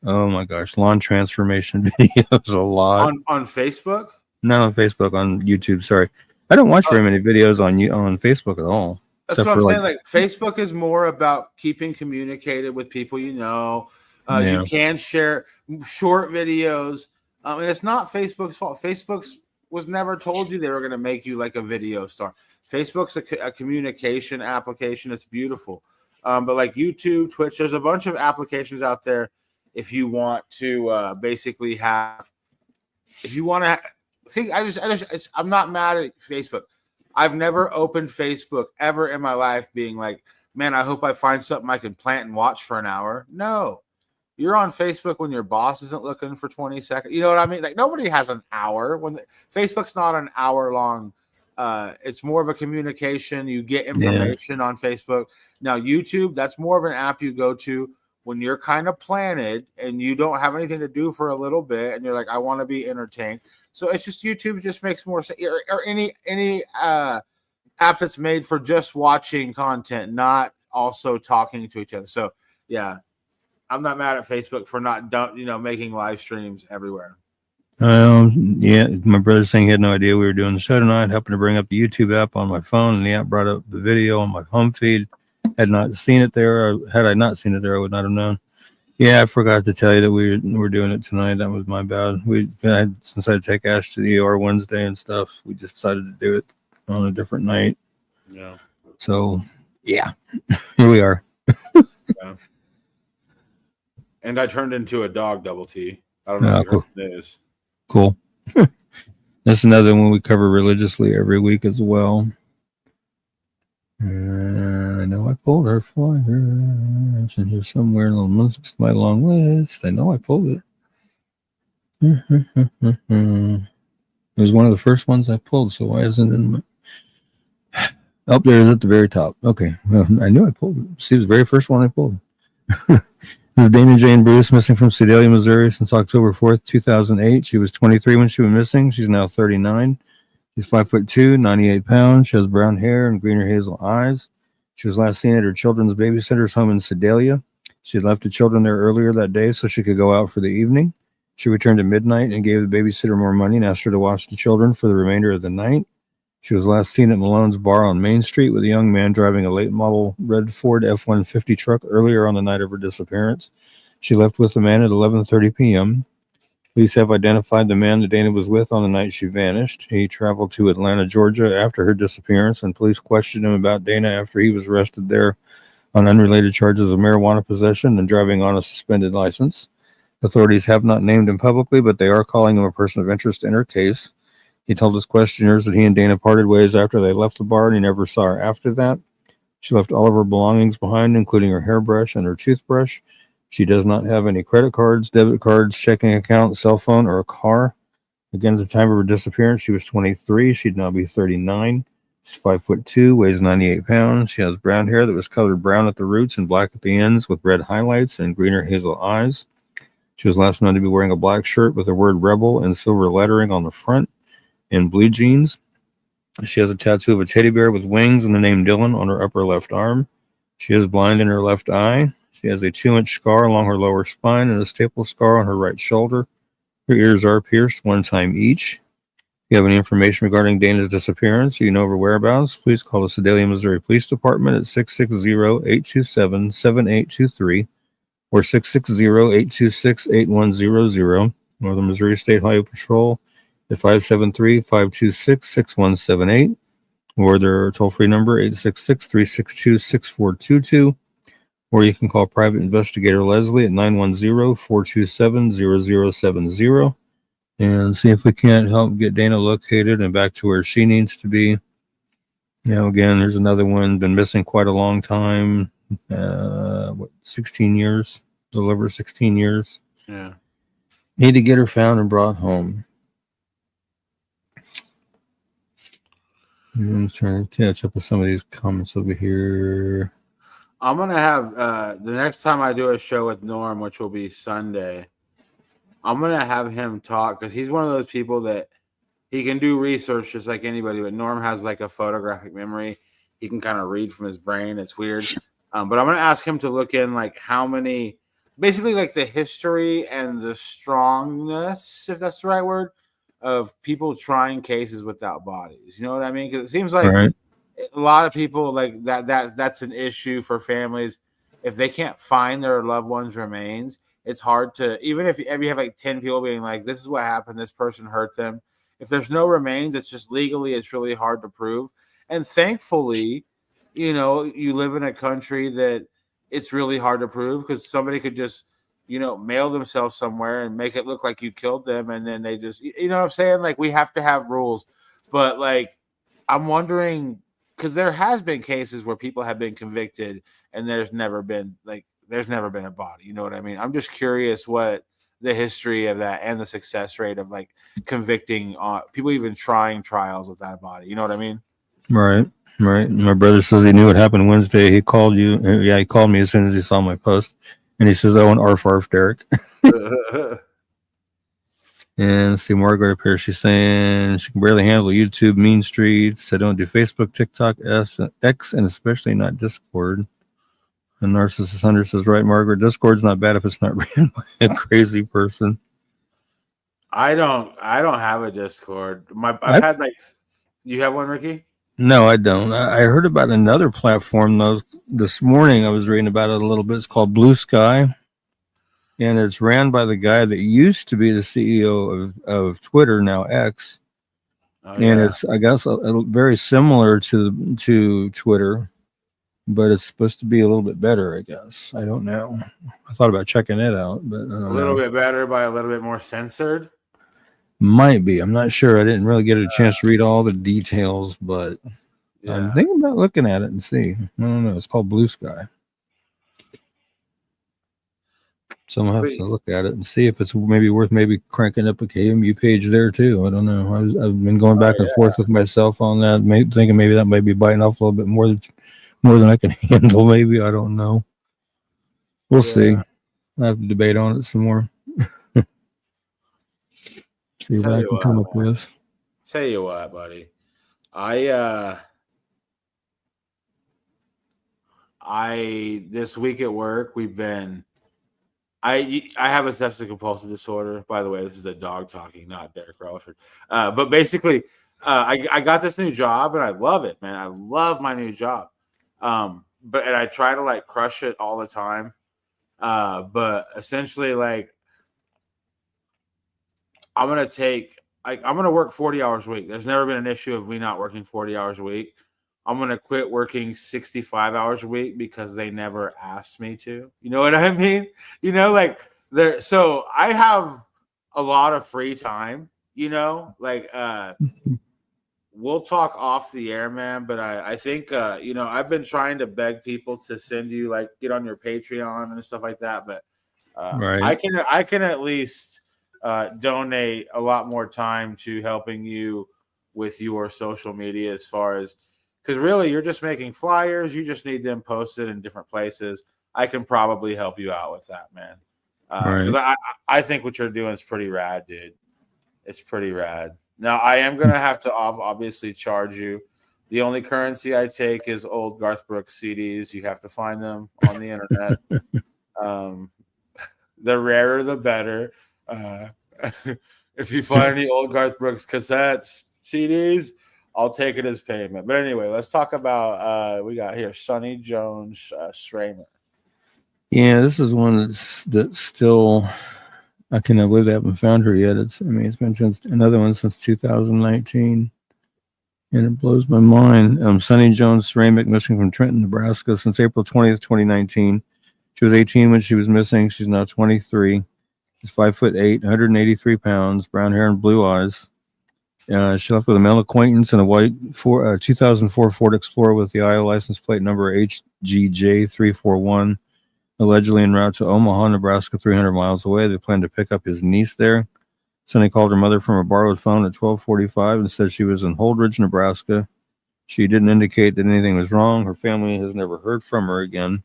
my gosh, lawn transformation videos a lot on Facebook. Not on Facebook, on YouTube. Sorry, I don't watch very many videos on Facebook at all. That's what I'm saying. Like Facebook is more about keeping communicated with people you know. You can share short videos, and it's not Facebook's fault. Facebook's was never told you they were going to make you like a video star. Facebook's a communication application. It's beautiful, but like YouTube, Twitch, there's a bunch of applications out there. If you want to basically have, if you want to think, I'm not mad at Facebook. I've never opened Facebook ever in my life being like, man, I hope I find something I can plant and watch for an hour. No, you're on Facebook when your boss isn't looking for 20 seconds. You know what I mean? Like nobody has an hour Facebook's not an hour long. It's more of a communication. You get information on Facebook. Now, YouTube, that's more of an app you go to when you're kind of planted and you don't have anything to do for a little bit. And you're like, I want to be entertained. So it's just YouTube just makes more sense, or any app that's made for just watching content, not also talking to each other. So yeah, I'm not mad at Facebook for not making live streams everywhere. My brother's saying he had no idea we were doing the show tonight. Happened to bring up the YouTube app on my phone, and the app brought up the video on my home feed. Had not seen it there, or had I not seen it there, I would not have known. Yeah, I forgot to tell you that we were doing it tonight. That was my bad. Since I had to take Ash to the ER Wednesday and stuff, we just decided to do it on a different night. Yeah. So, yeah, here we are. Yeah. And I turned into a dog, Double T. I don't know if you heard this. Cool. That's another one we cover religiously every week as well. I know I pulled her flyer. It's in here somewhere. It's my long list. I know I pulled it. It was one of the first ones I pulled, so why isn't it in my... Up there is at the very top. Okay. Well, I knew I pulled it. See, it was the very first one I pulled. This is Dana Jane Bruce, missing from Sedalia, Missouri since October 4th, 2008. She was 23 when she went missing. She's now 39. She's 5'2", 98 pounds. She has brown hair and green or hazel eyes. She was last seen at her children's babysitter's home in Sedalia. She had left the children there earlier that day so she could go out for the evening. She returned at midnight and gave the babysitter more money and asked her to watch the children for the remainder of the night. She was last seen at Malone's Bar on Main Street with a young man driving a late model red Ford F-150 truck earlier on the night of her disappearance. She left with the man at 11:30 p.m. Police have identified the man that Dana was with on the night she vanished. He traveled to Atlanta, Georgia after her disappearance, and police questioned him about Dana after he was arrested there on unrelated charges of marijuana possession and driving on a suspended license. Authorities have not named him publicly, but they are calling him a person of interest in her case. He told his questioners that he and Dana parted ways after they left the bar, and he never saw her after that. She left all of her belongings behind, including her hairbrush and her toothbrush. She does not have any credit cards, debit cards, checking account, cell phone, or a car. Again, at the time of her disappearance, she was 23. She'd now be 39. She's 5'2", weighs 98 pounds. She has brown hair that was colored brown at the roots and black at the ends with red highlights and green or hazel eyes. She was last known to be wearing a black shirt with the word Rebel and silver lettering on the front and blue jeans. She has a tattoo of a teddy bear with wings and the name Dylan on her upper left arm. She is blind in her left eye. She has a 2-inch scar along her lower spine and a staple scar on her right shoulder. Her ears are pierced 1 time each. If you have any information regarding Dana's disappearance or you know of her whereabouts, please call the Sedalia, Missouri Police Department at 660-827-7823 or 660-826-8100. Northern Missouri State Highway Patrol at 573-526-6178 or their toll-free number 866-362-6422. Or you can call Private Investigator Leslie at 910-427-0070 and see if we can't help get Dana located and back to where she needs to be. Again, there's another one, been missing quite a long time. 16 years, a little over 16 years. Yeah. Need to get her found and brought home. I'm trying to catch up with some of these comments over here. I'm going to have, the next time I do a show with Norm, which will be Sunday, I'm going to have him talk because he's one of those people that he can do research just like anybody, but Norm has like a photographic memory. He can kind of read from his brain. It's weird. But I'm going to ask him to look in like how many, basically like the history and the strongness, if that's the right word, of people trying cases without bodies. You know what I mean? Because it seems like a lot of people like that's an issue for families. If they can't find their loved one's remains, it's hard to, even if you have like 10 people being like, this is what happened, this person hurt them. If there's no remains, it's just legally, it's really hard to prove. And thankfully, you live in a country that it's really hard to prove because somebody could just, mail themselves somewhere and make it look like you killed them. And then they just, you know what I'm saying? Like we have to have rules. But like, I'm wondering, because there has been cases where people have been convicted and there's never been a body. You know what I mean? I'm just curious what the history of that and the success rate of like convicting people even trying trials without a body. You know what I mean? Right. My brother says he knew what happened Wednesday. He called you. Yeah, he called me as soon as he saw my post. And he says, oh, and arf, Derek. And see, Margaret up here, she's saying she can barely handle YouTube, Mean Streets. I don't do Facebook, TikTok, X, and especially not Discord. And Narcissist Hunter says, right, Margaret, Discord's not bad if it's not ran by a crazy person. I don't have a Discord. I've had like, you have one, Ricky? No, I don't. I heard about another platform though this morning. I was reading about it a little bit. It's called Blue Sky, and it's ran by the guy that used to be the CEO of Twitter, now X. And it's, I guess, very similar to Twitter, but it's supposed to be a little bit better, I guess. I don't know. I thought about checking it out, but I don't know. A little bit better by a little bit more censored? Might be. I'm not sure. I didn't really get a chance to read all the details, but I'm thinking about looking at it and see. I don't know. It's called Blue Sky. So I'm going to have to look at it and see if it's maybe worth cranking up a KMU page there too. I don't know. I've been going back and forth with myself on that, thinking maybe that might be biting off a little bit more than I can handle. Maybe. I don't know. We'll see. I have to debate on it some more. See what I can come up with. Tell you what, buddy. This week at work, I have obsessive compulsive disorder. By the way, this is a dog talking, not Derek Relaford. But basically, I got this new job and I love it, man. I love my new job. And I try to like crush it all the time. But essentially, like, I'm going to work 40 hours a week. There's never been an issue of me not working 40 hours a week. I'm going to quit working 65 hours a week because they never asked me to. You know what I mean? So I have a lot of free time, we'll talk off the air, man. But I think, I've been trying to beg people to send you, like, get on your Patreon and stuff like that. But I can at least donate a lot more time to helping you with your social media, as far as, because really you're just making flyers. You just need them posted in different places. I can probably help you out with that, man. Because I think what you're doing is pretty rad, dude. It's pretty rad. Now, I am going to have to obviously charge you The only currency I take is old Garth Brooks CDs. You have to find them on the internet. The rarer, the better. If you find any old Garth Brooks cassettes, CDs, I'll take it as payment. But anyway, let's talk about we got here Sonny Jones Schramer. Yeah, this is one that's still. I cannot believe they haven't found her yet. It's been since another one since 2019, and it blows my mind. Sonny Jones Ceramic, missing from Trenton, Nebraska since April 20th, 2019. She was 18 when she was missing. She's now 23. She's 5'8", 183 pounds, brown hair and blue eyes. She left with a male acquaintance in a white 2004 Ford Explorer with the Iowa license plate number HGJ341. Allegedly en route to Omaha, Nebraska, 300 miles away. They planned to pick up his niece there. Sonny called her mother from a borrowed phone at 12:45 and said she was in Holdridge, Nebraska. She didn't indicate that anything was wrong. Her family has never heard from her again.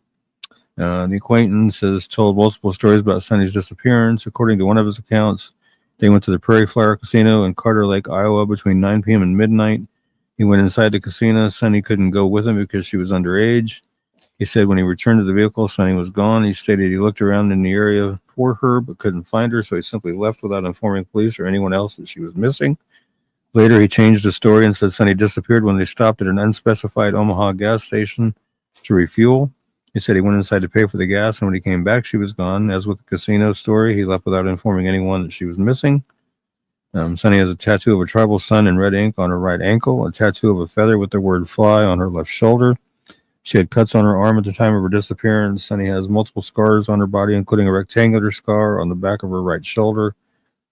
The acquaintance has told multiple stories about Sonny's disappearance. According to one of his accounts, they went to the Prairie Flower Casino in Carter Lake, Iowa between 9 p.m. and midnight. He went inside the casino. Sonny couldn't go with him because she was underage. He said when he returned to the vehicle, Sonny was gone. He stated he looked around in the area for her but couldn't find her, so he simply left without informing police or anyone else that she was missing. Later, he changed the story and said Sonny disappeared when they stopped at an unspecified Omaha gas station to refuel. He said he went inside to pay for the gas, and when he came back, she was gone. As with the casino story, he left without informing anyone that she was missing. Sonny has a tattoo of a tribal sun in red ink on her right ankle, a tattoo of a feather with the word fly on her left shoulder. She had cuts on her arm at the time of her disappearance. Sonny has multiple scars on her body, including a rectangular scar on the back of her right shoulder,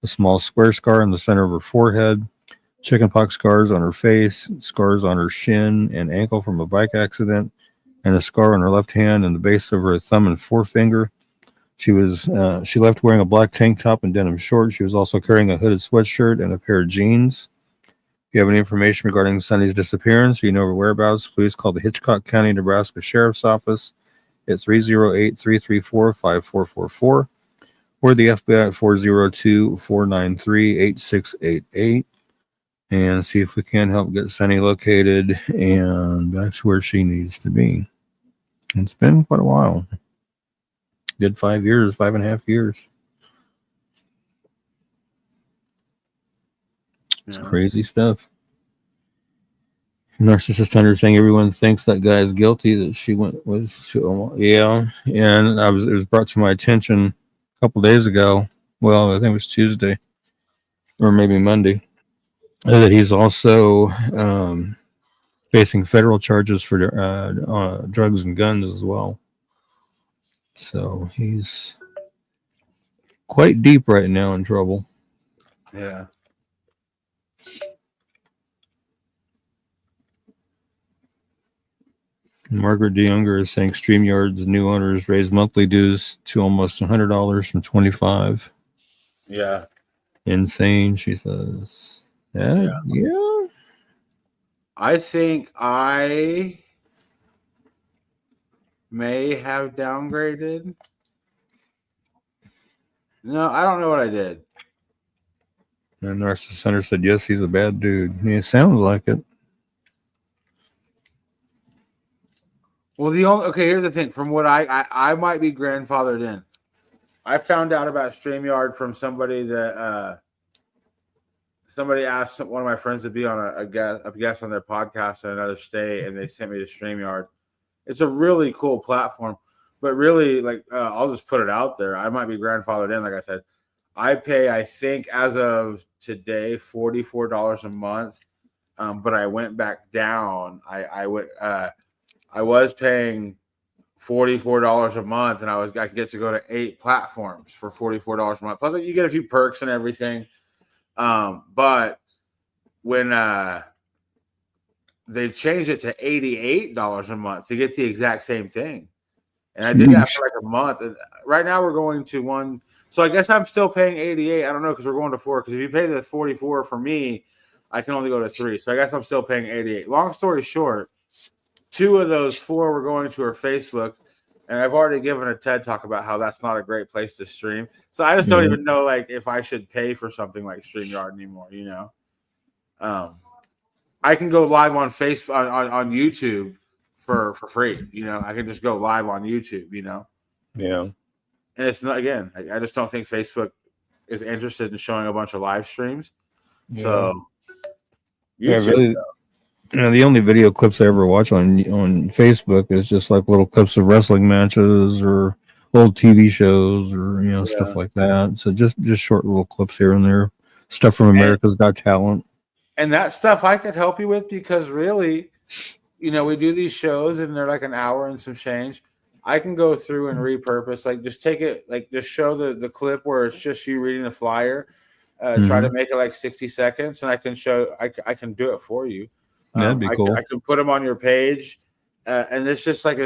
a small square scar in the center of her forehead, chickenpox scars on her face, scars on her shin and ankle from a bike accident, and a scar on her left hand and the base of her thumb and forefinger. She left wearing a black tank top and denim shorts. She was also carrying a hooded sweatshirt and a pair of jeans. If you have any information regarding Sonny's disappearance or you know her whereabouts, please call the Hitchcock County, Nebraska Sheriff's Office at 308-334-5444 or the FBI at 402-493-8688 and see if we can help get Sonny located and back to where she needs to be. It's been quite a while. Good 5.5 years. It's crazy stuff. Narcissist Hunter saying everyone thinks that guy is guilty that she went with. Yeah, and it was brought to my attention a couple days ago. Well, I think it was Tuesday or maybe Monday that he's also facing federal charges for drugs and guns as well. So he's quite deep right now in trouble. Yeah. Margaret DeYounger is saying StreamYard's new owners raised monthly dues to almost $100 from $25. Yeah. Insane, she says. Yeah. I think I may have downgraded. No, I don't know what I did. And Narcissist Hunter said, yes, he's a bad dude. It sounds like it. Well, here's the thing. From what I might be grandfathered in. I found out about StreamYard from somebody that somebody asked one of my friends to be on a guest on their podcast in another state, and they sent me to StreamYard. It's a really cool platform, but really, I'll just put it out there. I might be grandfathered in, like I said. I pay, I think, as of today, $44 a month, but I went back down. I was paying $44 a month, and I could get to go to 8 platforms for $44 a month. Plus, you get a few perks and everything. But when they changed it to $88 a month to get the exact same thing, and I did that for like a month. And right now, we're going to one. So I guess I'm still paying $88. I don't know because we're going to 4. Because if you pay the $44 for me, I can only go to 3. So I guess I'm still paying $88. Long story short. 2 of those 4 were going to her Facebook, and I've already given a TED talk about how that's not a great place to stream. So I just don't even know if I should pay for something like StreamYard anymore, I can go live on Facebook on YouTube for free. You know, I can just go live on YouTube. You know, Yeah. and it's not again. I just don't think Facebook is interested in showing a bunch of live streams. Yeah. So Yeah, YouTube. really. You know, the only video clips I ever watch on Facebook is just like little clips of wrestling matches or old TV shows or stuff like that. So just short little clips here and there, stuff from America's Got Talent. And that stuff I could help you with because really, you know, we do these shows and they're like an hour and some change. I can go through and repurpose, like just take it, like just show the clip where it's just you reading the flyer. Try to make it like 60 seconds, and I can show. I can do it for you. That'd be cool. I can put them on your page, and it's just like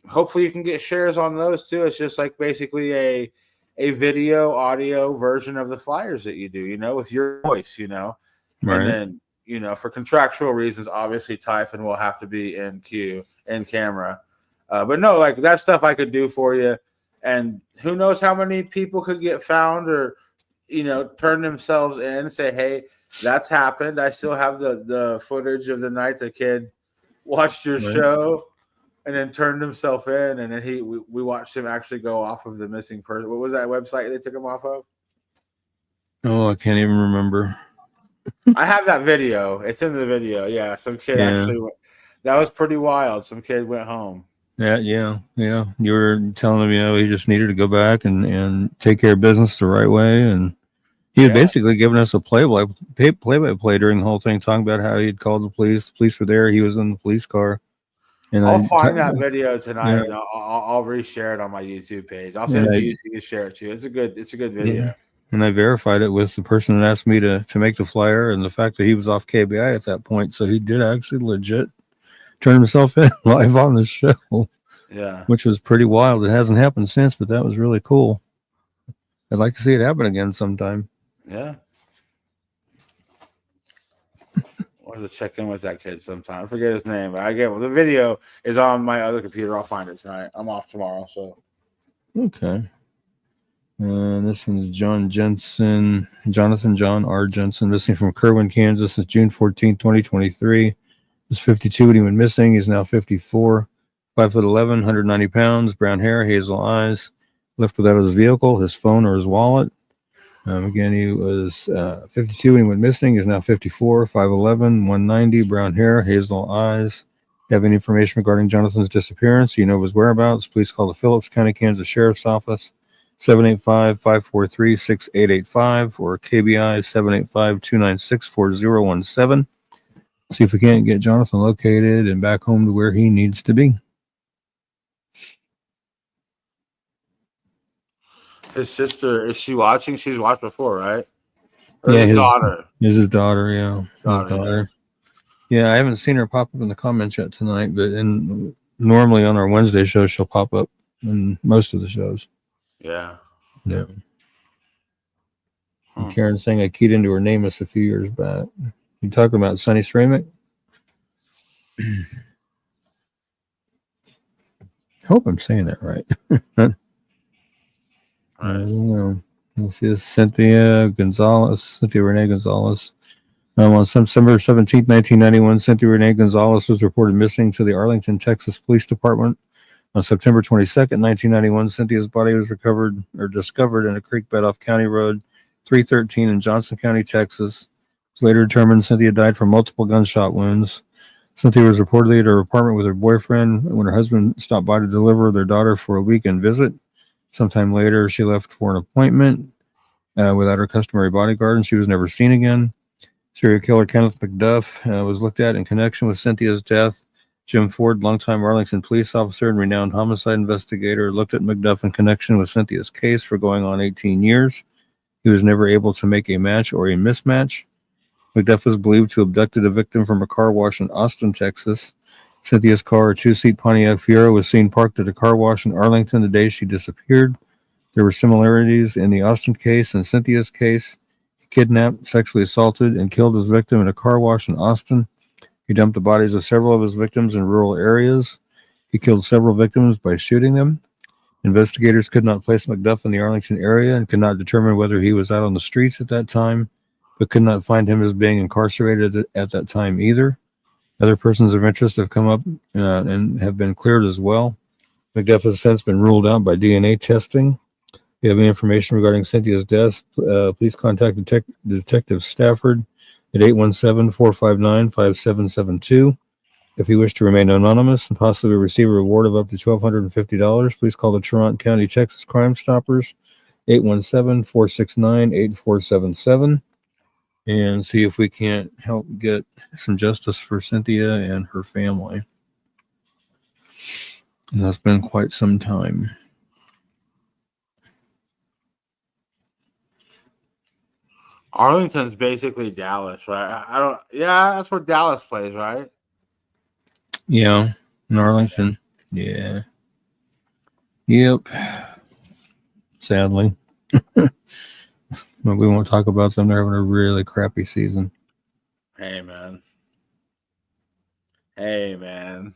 hopefully you can get shares on those too. It's just like basically a video audio version of the flyers that you do, you know, with your voice, you know, Right. And then you know for contractual reasons, obviously Typhon will have to be in camera, but no, like that stuff I could do for you, and who knows how many people could get found or turn themselves in and say, hey, that's happened. I still have the footage of the night the kid watched your show and then turned himself in. And then we watched him actually go off of the missing person. What was that website they took him off of? Oh, I can't even remember. I have that video. It's in the video. Yeah. Some kid actually that was pretty wild. Some kid went home. Yeah. You were telling him, he just needed to go back and take care of business the right way. And he had basically given us a play-by-play during the whole thing, talking about how he'd called the police. The police were there. He was in the police car. And I'll find that video tonight. Yeah. I'll reshare it on my YouTube page. I'll send it to you so you can share it too. It's a good video. Yeah. And I verified it with the person that asked me to make the flyer and the fact that he was off KBI at that point. So he did actually legit turn himself in live on the show. Yeah. Which was pretty wild. It hasn't happened since, but that was really cool. I'd like to see it happen again sometime. Yeah. Wanted to check in with that kid sometime. I forget his name, but the video is on my other computer. I'll find it tonight. I'm off tomorrow, so. Okay. And this one's Jonathan John R. Jensen, missing from Kerwin, Kansas since June 14, 2023. He was 52 when he went missing. He's now 54. 5'11", 190 pounds, brown hair, hazel eyes, left without his vehicle, his phone, or his wallet. Again, he was 52 when he went missing. He's now 54, 5'11", 190, brown hair, hazel eyes. If you have any information regarding Jonathan's disappearance, you know his whereabouts, please call the Phillips County, Kansas Sheriff's Office, 785-543-6885 or KBI 785-296-4017. See if we can't get Jonathan located and back home to where he needs to be. His sister, is she watching? She's watched before, right? Or his daughter. Is his daughter, yeah. His daughter. Yeah, I haven't seen her pop up in the comments yet tonight, but normally on our Wednesday show, she'll pop up in most of the shows. Yeah. Yeah. Karen saying I keyed into her name a few years back. You talking about Sonny Stramick? I hope I'm saying that right. I don't know. This is Cynthia Renee Gonzalez. On September 17, 1991, Cynthia Renee Gonzalez was reported missing to the Arlington, Texas Police Department. On September 22nd, 1991, Cynthia's body was discovered in a creek bed off County Road 313 in Johnson County, Texas. It was later determined Cynthia died from multiple gunshot wounds. Cynthia was reportedly at her apartment with her boyfriend when her husband stopped by to deliver their daughter for a weekend visit. Sometime later, she left for an appointment without her customary bodyguard, and she was never seen again. Serial killer Kenneth McDuff was looked at in connection with Cynthia's death. Jim Ford, longtime Arlington police officer and renowned homicide investigator, looked at McDuff in connection with Cynthia's case for going on 18 years. He was never able to make a match or a mismatch. McDuff was believed to have abducted a victim from a car wash in Austin, Texas. Cynthia's car, a two-seat Pontiac Fiero, was seen parked at a car wash in Arlington the day she disappeared. There were similarities in the Austin case and Cynthia's case. He kidnapped, sexually assaulted, and killed his victim in a car wash in Austin. He dumped the bodies of several of his victims in rural areas. He killed several victims by shooting them. Investigators could not place McDuff in the Arlington area and could not determine whether he was out on the streets at that time, but could not find him as being incarcerated at that time either. Other persons of interest have come up and have been cleared as well. McDuff has since been ruled out by DNA testing. If you have any information regarding Cynthia's death, please contact Detective Stafford at 817-459-5772. If you wish to remain anonymous and possibly receive a reward of up to $1,250, please call the Toronto County, Texas Crime Stoppers, 817-469-8477, and see if we can't help get some justice for Cynthia and her family. And that's been quite some time. Arlington's basically Dallas, right? I don't. Yeah, that's where Dallas plays, right? Yeah, in Arlington. Yeah. Yep. Sadly. But we won't talk about them. They're having a really crappy season. Hey, man. Hey, man.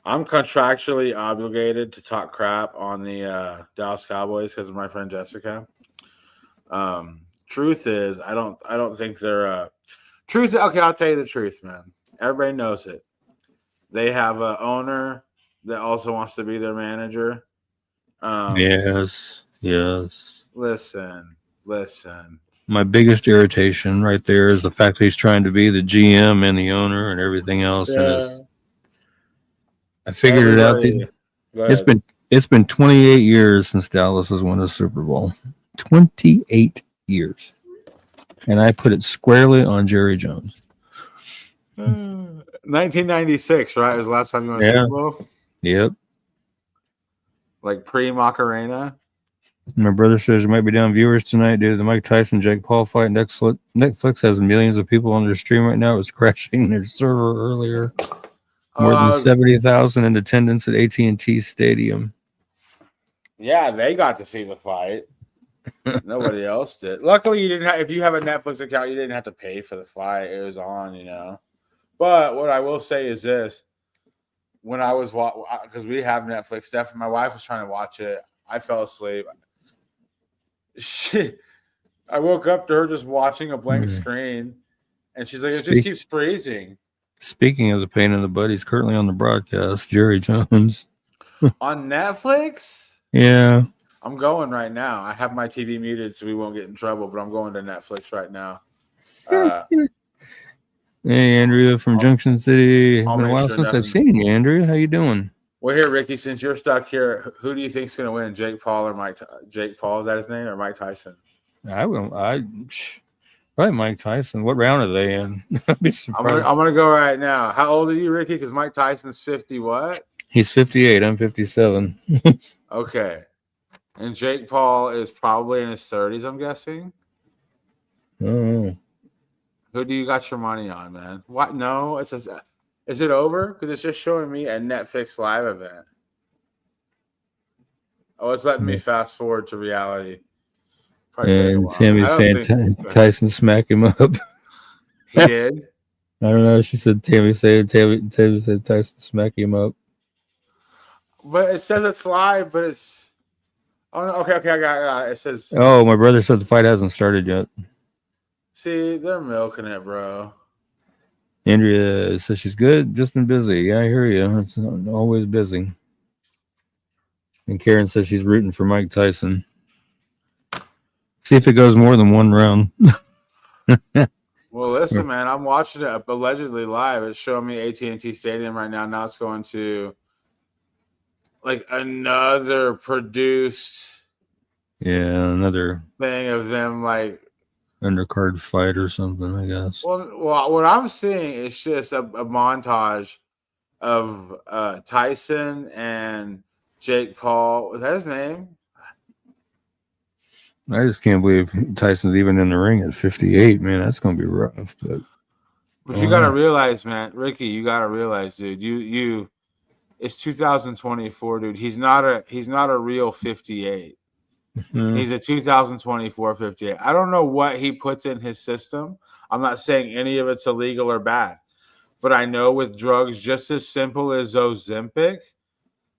I'm contractually obligated to talk crap on the Dallas Cowboys because of my friend Jessica. Truth is, I don't think they're truth. Okay, I'll tell you the truth, man. Everybody knows it. They have an owner that also wants to be their manager. Yes. Listen. My biggest irritation right there is the fact that he's trying to be the GM and the owner and everything else. Yeah. And I figured it out. It's been 28 years since Dallas has won a Super Bowl. 28 years. And I put it squarely on Jerry Jones. 1996, right? Was the last time you won a Super Bowl? Yep. Like pre-Macarena. My brother says there might be down viewers tonight due to the Mike Tyson Jake Paul fight. Netflix has millions of people on their stream right now. It was crashing their server earlier. More than 70,000 in attendance at AT&T Stadium. Yeah, they got to see the fight. Nobody else did. Luckily, you didn't have. If you have a Netflix account, you didn't have to pay for the fight. It was on, you know. But what I will say is this: when I was because we have Netflix, Steph, my wife was trying to watch it. I fell asleep. I woke up to her just watching a blank screen, and she's like, "It just keeps freezing." Speaking of the pain in the butt, he's currently on the broadcast. Jerry Jones on Netflix. Yeah. I'm going right now. I have my TV muted so we won't get in trouble, but I'm going to Netflix right now. Hey, Andrea from Junction City. It's been a while since I've seen you, Andrea. How you doing? Well, here, Ricky, since you're stuck here, who do you think's going to win, Jake Paul or Mike? Jake Paul, is that his name, or Mike Tyson? Probably Mike Tyson. What round are they in? I'd be surprised. I'm gonna go right now. How old are you, Ricky? Because Mike Tyson's 50. What? He's 58. I'm 57. Okay. And Jake Paul is probably in his 30s, I'm guessing. Oh. Who do you got your money on, man? What? No, it says, is it over? Because it's just showing me a Netflix live event. Oh, it's letting me fast forward to reality. And Tammy saying Tyson smack him up. He did? I don't know. She said Tammy said Tyson smack him up. But it says it's live, but it's... Oh, no. Okay, I got it. It says... Oh, my brother said the fight hasn't started yet. See, they're milking it, bro. Andrea says she's good, just been busy. Yeah, I hear you. It's always busy. And Karen says she's rooting for Mike Tyson. See if it goes more than one round. Well, listen, man, I'm watching it allegedly live. It's showing me AT&T Stadium right now. Now it's going to like another produced another thing of them like undercard fight or something, I guess. Well, what I'm seeing is just a montage of Tyson and Jake Paul. Was that his name? I just can't believe Tyson's even in the ring at 58, man. That's gonna be rough. But you gotta realize, man, Ricky, you gotta realize, dude, you it's 2024, dude. He's not a real 58. Mm-hmm. He's a 2024 58. I don't know what he puts in his system. I'm not saying any of it's illegal or bad, but I know with drugs just as simple as Ozempic,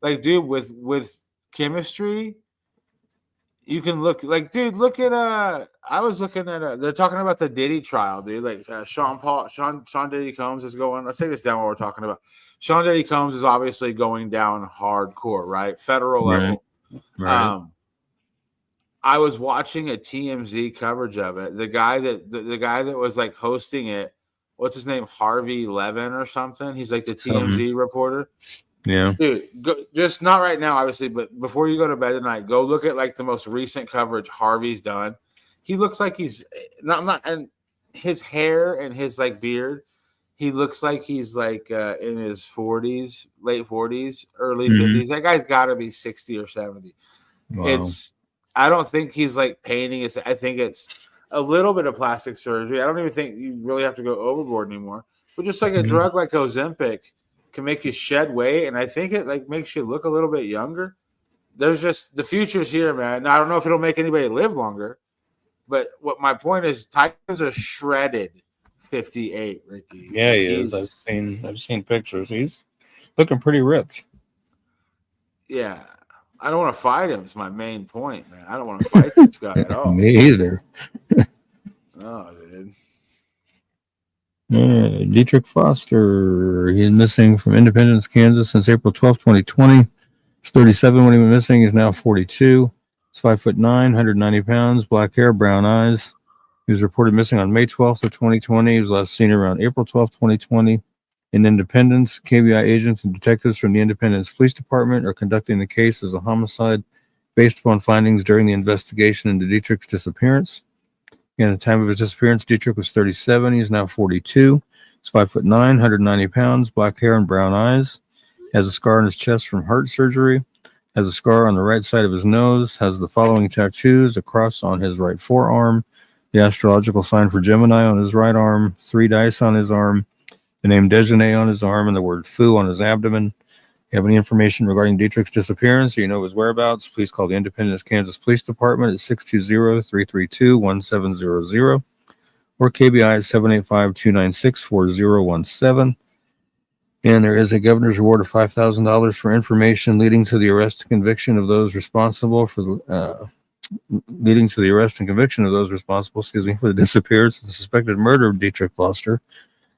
like, dude, with chemistry, You can look like, dude. Look at I was looking at they're talking about the Diddy trial, dude. Like Sean Diddy Combs is going. Let's take this down while we're talking about Sean Diddy Combs is obviously going down hardcore, right? Federal Right. level. I was watching a TMZ coverage of it. The guy that was like hosting it, what's his name? Harvey Levin or something. He's like the TMZ reporter. Yeah. Dude, just not right now, obviously, but before you go to bed tonight, go look at like the most recent coverage Harvey's done. He looks like he's not, and his hair and his like beard, he looks like he's like in his 40s, late 40s, early 50s. That guy's got to be 60 or 70. Wow. I don't think he's like painting it. I think it's a little bit of plastic surgery. I don't even think you really have to go overboard anymore. But just like a drug like Ozempic can make you shed weight, and I think it like makes you look a little bit younger. There's just the future's here, man. Now, I don't know if it'll make anybody live longer, but what my point is, Tyson's a shredded 58, Ricky. Yeah, he is. I've seen pictures. He's looking pretty ripped. Yeah. I don't want to fight him. It's my main point, man. I don't want to fight this guy at all. Me either. Oh, dude. Dietrich Foster. He's missing from Independence, Kansas since April 12, 2020. He's 37 when he went missing. He's now 42. He's 5'9", 190 pounds, black hair, brown eyes. He was reported missing on May 12th of 2020. He was last seen around April 12th, 2020. In Independence, KBI agents and detectives from the Independence Police Department are conducting the case as a homicide based upon findings during the investigation into Dietrich's disappearance. At the time of his disappearance, Dietrich was 37. He is now 42. He's 5'9", 190 pounds, black hair and brown eyes. Has a scar on his chest from heart surgery. Has a scar on the right side of his nose. Has the following tattoos: a cross on his right forearm, the astrological sign for Gemini on his right arm, 3 dice on his arm, the name Dejeuner on his arm, and the word foo on his abdomen. If you have any information regarding Dietrich's disappearance or you know his whereabouts, please call the Independence, Kansas Police Department at 620-332-1700 or KBI at 785-296-4017. And there is a governor's reward of $5,000 for information leading to the arrest and conviction of those responsible for the disappearance and suspected murder of Dietrich Foster.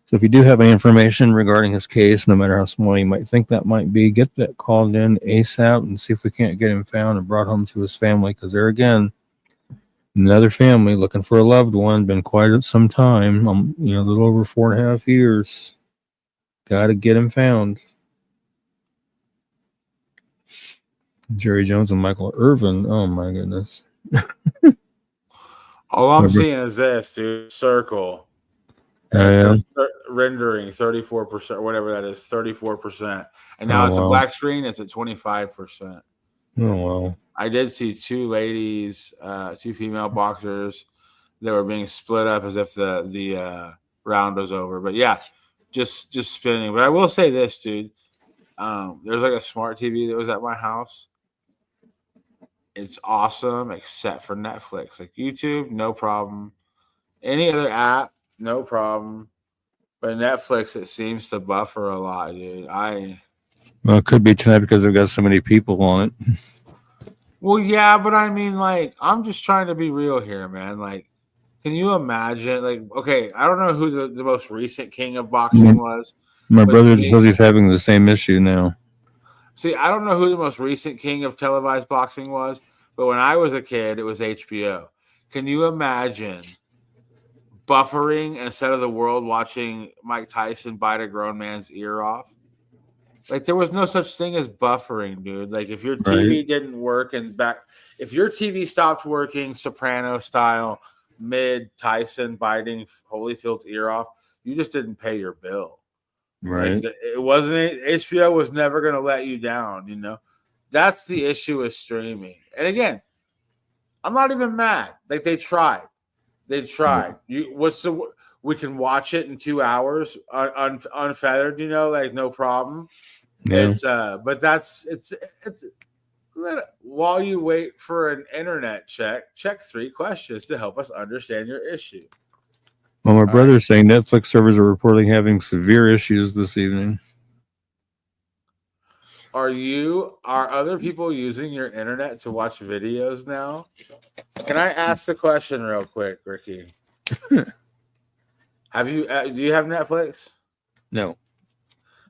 So if you do have any information regarding his case, no matter how small you might think that might be, get that called in ASAP and see if we can't get him found and brought home to his family. Because there again, another family looking for a loved one, been quite some time, a little over 4.5 years. Got to get him found. Jerry Jones and Michael Irvin. Oh my goodness. All I'm seeing is this, dude. Circle. Rendering 34%, whatever that is, 34%. And now it's a black screen, it's at 25%. Oh, wow. I did see 2 ladies, 2 female boxers that were being split up as if the round was over. But yeah, just spinning. But I will say this, dude. There's like a smart TV that was at my house. It's awesome, except for Netflix. Like YouTube, no problem. Any other app, no problem. But Netflix, it seems to buffer a lot, dude. Well, it could be tonight because they've got so many people on it. Well, yeah, but I mean, like, I'm just trying to be real here, man. Like, can you imagine? Like, okay, I don't know who the most recent king of boxing was. My brother says he's having the same issue now. See, I don't know who the most recent king of televised boxing was, but when I was a kid, it was HBO. Can you imagine buffering instead of the world watching Mike Tyson bite a grown man's ear off? Like, there was no such thing as buffering, dude. Like, if your TV didn't work if your TV stopped working Soprano style, mid Tyson biting Holyfield's ear off, you just didn't pay your bill. Right. Like, it wasn't, HBO was never going to let you down, That's the issue with streaming. And again, I'm not even mad. Like, they tried. We can watch it in 2 hours unfettered, like no problem. Yeah. It's while you wait for an internet check 3 questions to help us understand your issue. Well, my brother's saying Netflix servers are reportedly having severe issues this evening. Are other people using your internet to watch videos now? Can I ask the question real quick, Ricky? Do you have Netflix? No,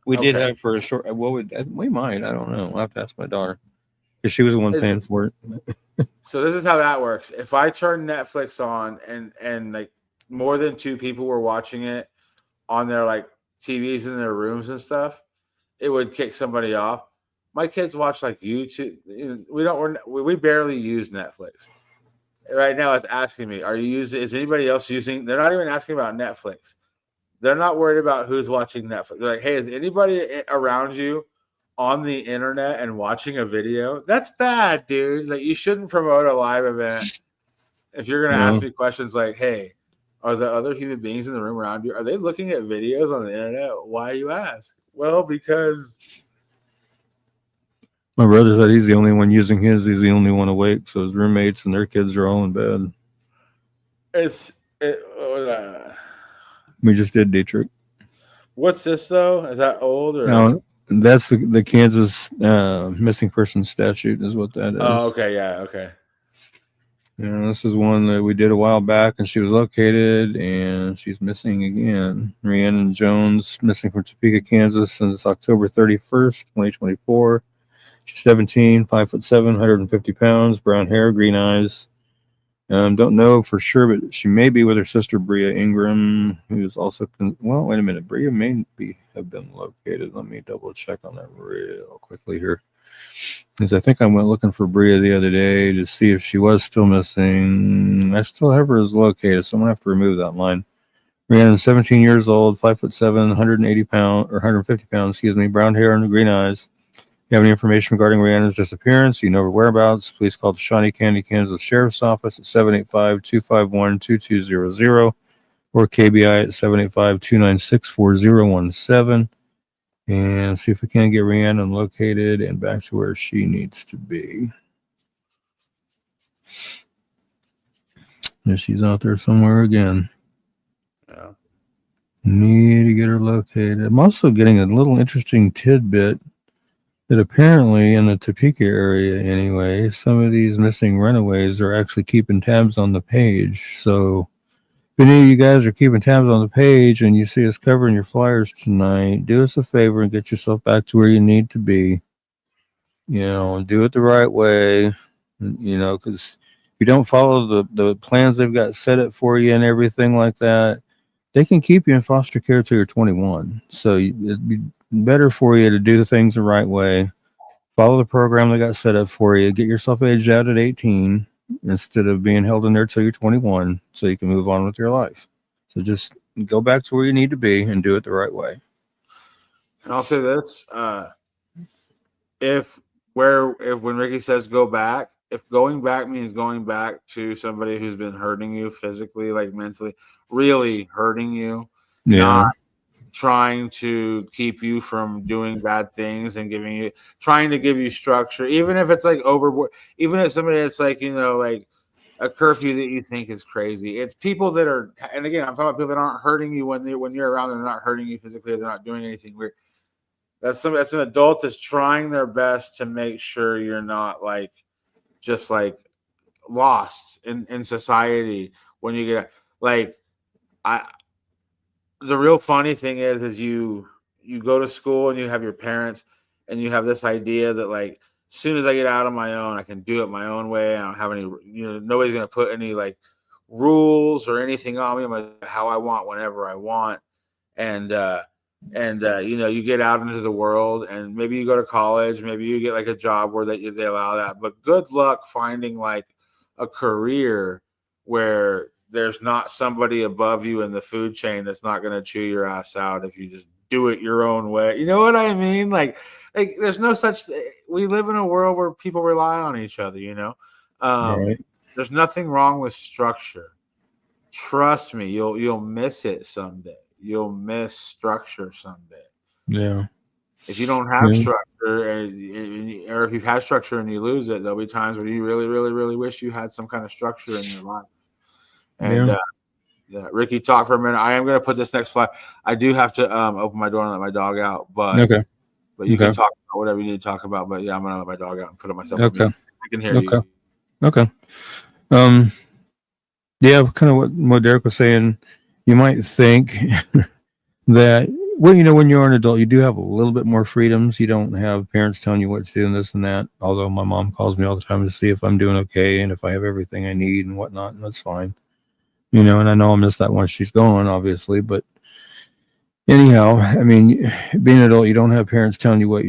we did Okay. have for a short. We might. I don't know. I'll have to ask my daughter because she was the one paying for it. So this is how that works. If I turn Netflix on and like more than two people were watching it on their like TVs in their rooms and stuff, it would kick somebody off. My kids watch like YouTube. We barely use Netflix. Right now, it's asking me, is anybody else using? They're not even asking about Netflix. They're not worried about who's watching Netflix. They're like, hey, is anybody around you on the internet and watching a video? That's bad, dude. Like, you shouldn't promote a live event if you're going to ask me questions like, hey, are the other human beings in the room around you, are they looking at videos on the internet? Why you ask? Well, because My brother said he's the only one using his. He's the only one awake, so his roommates and their kids are all in bed. We just did Dietrich. What's this though? Is that old or? No, that's the Kansas missing person statute is what that is. Oh, okay, yeah, okay. Yeah, this is one that we did a while back, and she was located, and she's missing again. Rhiannon Jones, missing from Topeka, Kansas, since October 31st, 2024. She's 17, 5'7", 150 pounds, brown hair, green eyes. Don't know for sure, but she may be with her sister Bria Ingram, who's also. Wait a minute. Bria may have been located. Let me double check on that real quickly here. Because I think I went looking for Bria the other day to see if she was still missing. I still have her as located, so I'm gonna have to remove that line. Rhiannon, 17 years old, 5'7", 180 pounds or 150 pounds. Brown hair and green eyes. If you have any information regarding Rhiannon's disappearance, you know her whereabouts, please call the Shawnee County, Kansas Sheriff's Office at 785-251-2200 or KBI at 785-296-4017 and see if we can get Rhiannon located and back to where she needs to be. And she's out there somewhere again. Yeah. Need to get her located. I'm also getting a little interesting tidbit that apparently in the Topeka area anyway, some of these missing runaways are actually keeping tabs on the page. So if any of you guys are keeping tabs on the page and you see us covering your flyers tonight, do us a favor and get yourself back to where you need to be. And do it the right way. Because if you don't follow the plans they've got set up for you and everything like that, they can keep you in foster care till you're 21. So it'd be better for you to do the things the right way. Follow the program they got set up for you. Get yourself aged out at 18 instead of being held in there till you're 21 so you can move on with your life. So just go back to where you need to be and do it the right way. And I'll say this, if when Ricky says go back, if going back means going back to somebody who's been hurting you physically, like mentally, really hurting you, not trying to keep you from doing bad things and trying to give you structure, even if it's like overboard, even if somebody that's like, like a curfew that you think is crazy. It's people that are, and again, I'm talking about people that aren't hurting you when you're around them, they're not hurting you physically, they're not doing anything weird. That's an adult that's trying their best to make sure you're not like just like lost in society when you get like the real funny thing is you go to school and you have your parents and you have this idea that like as soon as I get out on my own, I can do it my own way. I don't have any, nobody's going to put any like rules or anything on me. I'm like, how I want, whenever I want. And you get out into the world and maybe you go to college, maybe you get like a job where they allow that, but good luck finding like a career where there's not somebody above you in the food chain that's not going to chew your ass out if you just do it your own way. You know what I mean? Like there's no such, we live in a world where people rely on each other, Right. There's nothing wrong with structure. Trust me, you'll miss it someday. You'll miss structure someday. Yeah. If you don't have structure, or if you've had structure and you lose it, there'll be times where you really, really, really wish you had some kind of structure in your life. And Ricky, talk for a minute. I am going to put this next slide. I do have to open my door and let my dog out. But okay. But you Okay. can talk about whatever you need to talk about. But yeah, I'm gonna let my dog out and put myself. Okay. On mute. I can hear Okay. you. Okay. Yeah, kind of what Derek was saying. You might think that, well, when you're an adult, you do have a little bit more freedoms. You don't have parents telling you what to do and this and that. Although my mom calls me all the time to see if I'm doing okay and if I have everything I need and whatnot, and that's fine. And I know I'll miss that once she's gone, obviously. But anyhow, I mean, being an adult, you don't have parents telling you what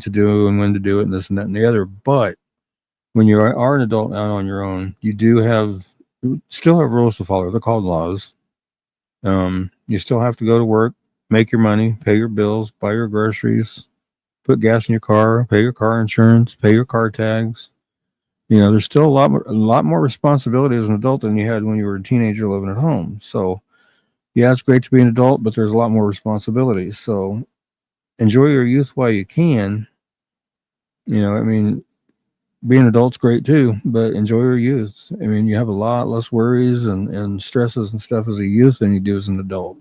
to do and when to do it and this and that and the other. But when you are an adult out on your own, you still have rules to follow. They're called laws. You still have to go to work, make your money, pay your bills, buy your groceries, put gas in your car, pay your car insurance, pay your car tags. There's still a lot more responsibility as an adult than you had when you were a teenager living at home. So, yeah, it's great to be an adult, but there's a lot more responsibilities. So, enjoy your youth while you can. I mean, being an adult's great too, but enjoy your youth. I mean, you have a lot less worries and stresses and stuff as a youth than you do as an adult.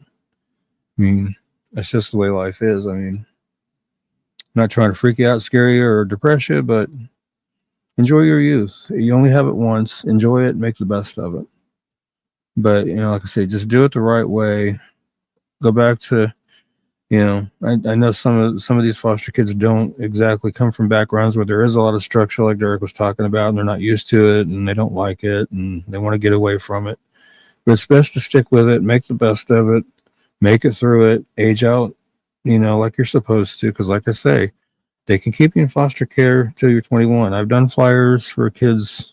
I mean, that's just the way life is. I mean, not trying to freak you out, scare you, or depress you, but enjoy your youth. You only have it once. Enjoy it. Make the best of it. But, like I say, just do it the right way. Go back to, I know some of these foster kids don't exactly come from backgrounds where there is a lot of structure, like Derek was talking about, and they're not used to it, and they don't like it, and they want to get away from it. But it's best to stick with it, make the best of it, make it through it, age out, like you're supposed to. Because, like I say, they can keep you in foster care till you're 21. I've done flyers for kids,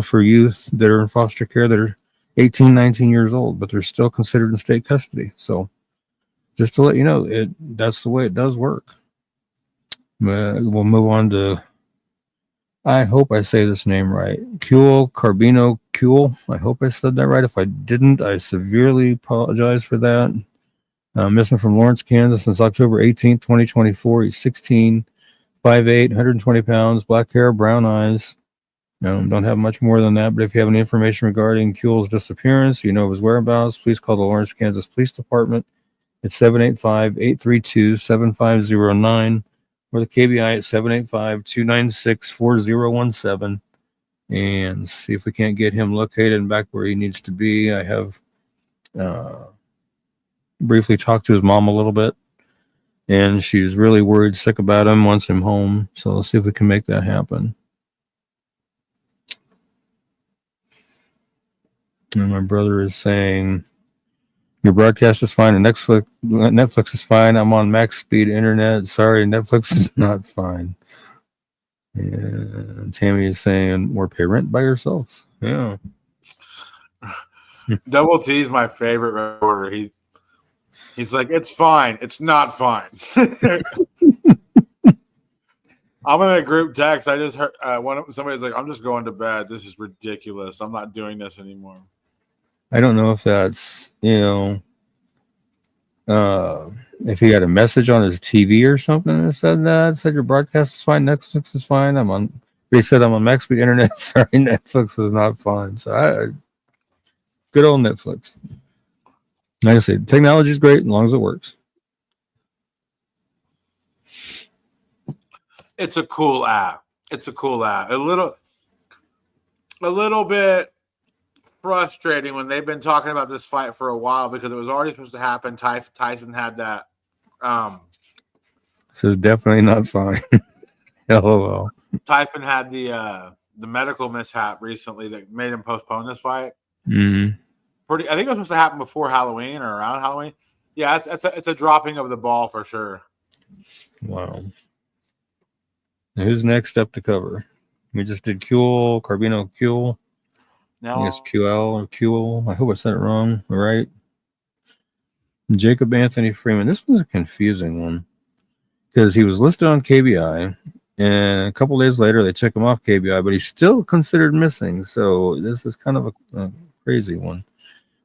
for youth that are in foster care that are 18, 19 years old, but they're still considered in state custody. So just to let you know, that's the way it does work. We'll move on to, I hope I say this name right, Carbino. I hope I said that right. If I didn't, I severely apologize for that. Missing from Lawrence, Kansas since October 18th, 2024. He's 16, 5'8", 120 pounds, black hair, brown eyes. Don't have much more than that, but if you have any information regarding Kuehl's disappearance, his whereabouts, please call the Lawrence, Kansas Police Department at 785-832-7509 or the KBI at 785-296-4017 and see if we can't get him located and back where he needs to be. I have briefly talked to his mom a little bit, and she's really worried sick about him, wants him home. So let's see if we can make that happen. And my brother is saying, your broadcast is fine, and Netflix is fine. I'm on max speed internet. Sorry, Netflix is not fine. And Tammy is saying, or pay rent by yourself. Yeah. Double T is my favorite reporter. He's like, it's fine. It's not fine. I'm in a group text. I just heard somebody's like, I'm just going to bed. This is ridiculous. I'm not doing this anymore. I don't know if that's, if he got a message on his TV or something that said your broadcast is fine, Netflix is fine. But he said I'm on max speed internet. Sorry, Netflix is not fine. So good old Netflix. Like I said, technology is great as long as it works. It's a cool app. A little bit frustrating when they've been talking about this fight for a while because it was already supposed to happen. Tyson had that. This is definitely not fine. LOL. Tyson had the medical mishap recently that made him postpone this fight. Mm-hmm. I think it was supposed to happen before Halloween or around Halloween. Yeah, it's a dropping of the ball for sure. Wow. Now, who's next up to cover? We just did Carbino. No, I guess QL or Kuehl. I hope I said it wrong. All right. Jacob Anthony Freeman. This was a confusing one because he was listed on KBI, and a couple days later they took him off KBI, but he's still considered missing. So this is kind of a crazy one.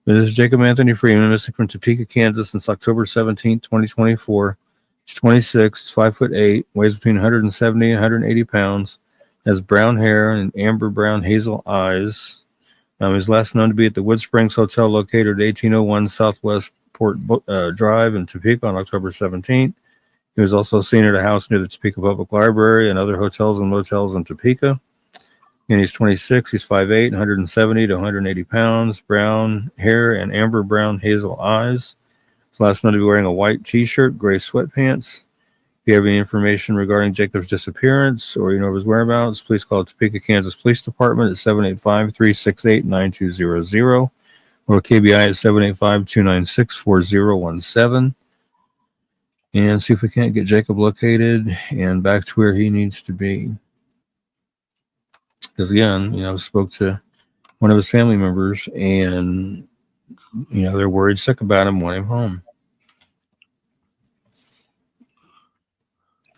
But this is Jacob Anthony Freeman, missing from Topeka, Kansas since October 17th, 2024. He's 26, 5'8", weighs between 170 and 180 pounds, has brown hair and amber brown hazel eyes. He's last known to be at the Wood Springs Hotel located at 1801 Southwest Port Drive in Topeka on October 17th. He He was also seen at a house near the Topeka Public Library and other hotels and motels in Topeka. And he's 26. He's 5'8", 170 to 180 pounds, brown hair and amber brown hazel eyes. He's last known to be wearing a white T-shirt, gray sweatpants. If you have any information regarding Jacob's disappearance or you know of his whereabouts, please call Topeka, Kansas Police Department at 785-368-9200 or KBI at 785-296-4017 and see if we can't get Jacob located and back to where he needs to be. Because again, I spoke to one of his family members and, they're worried sick about him, want him home.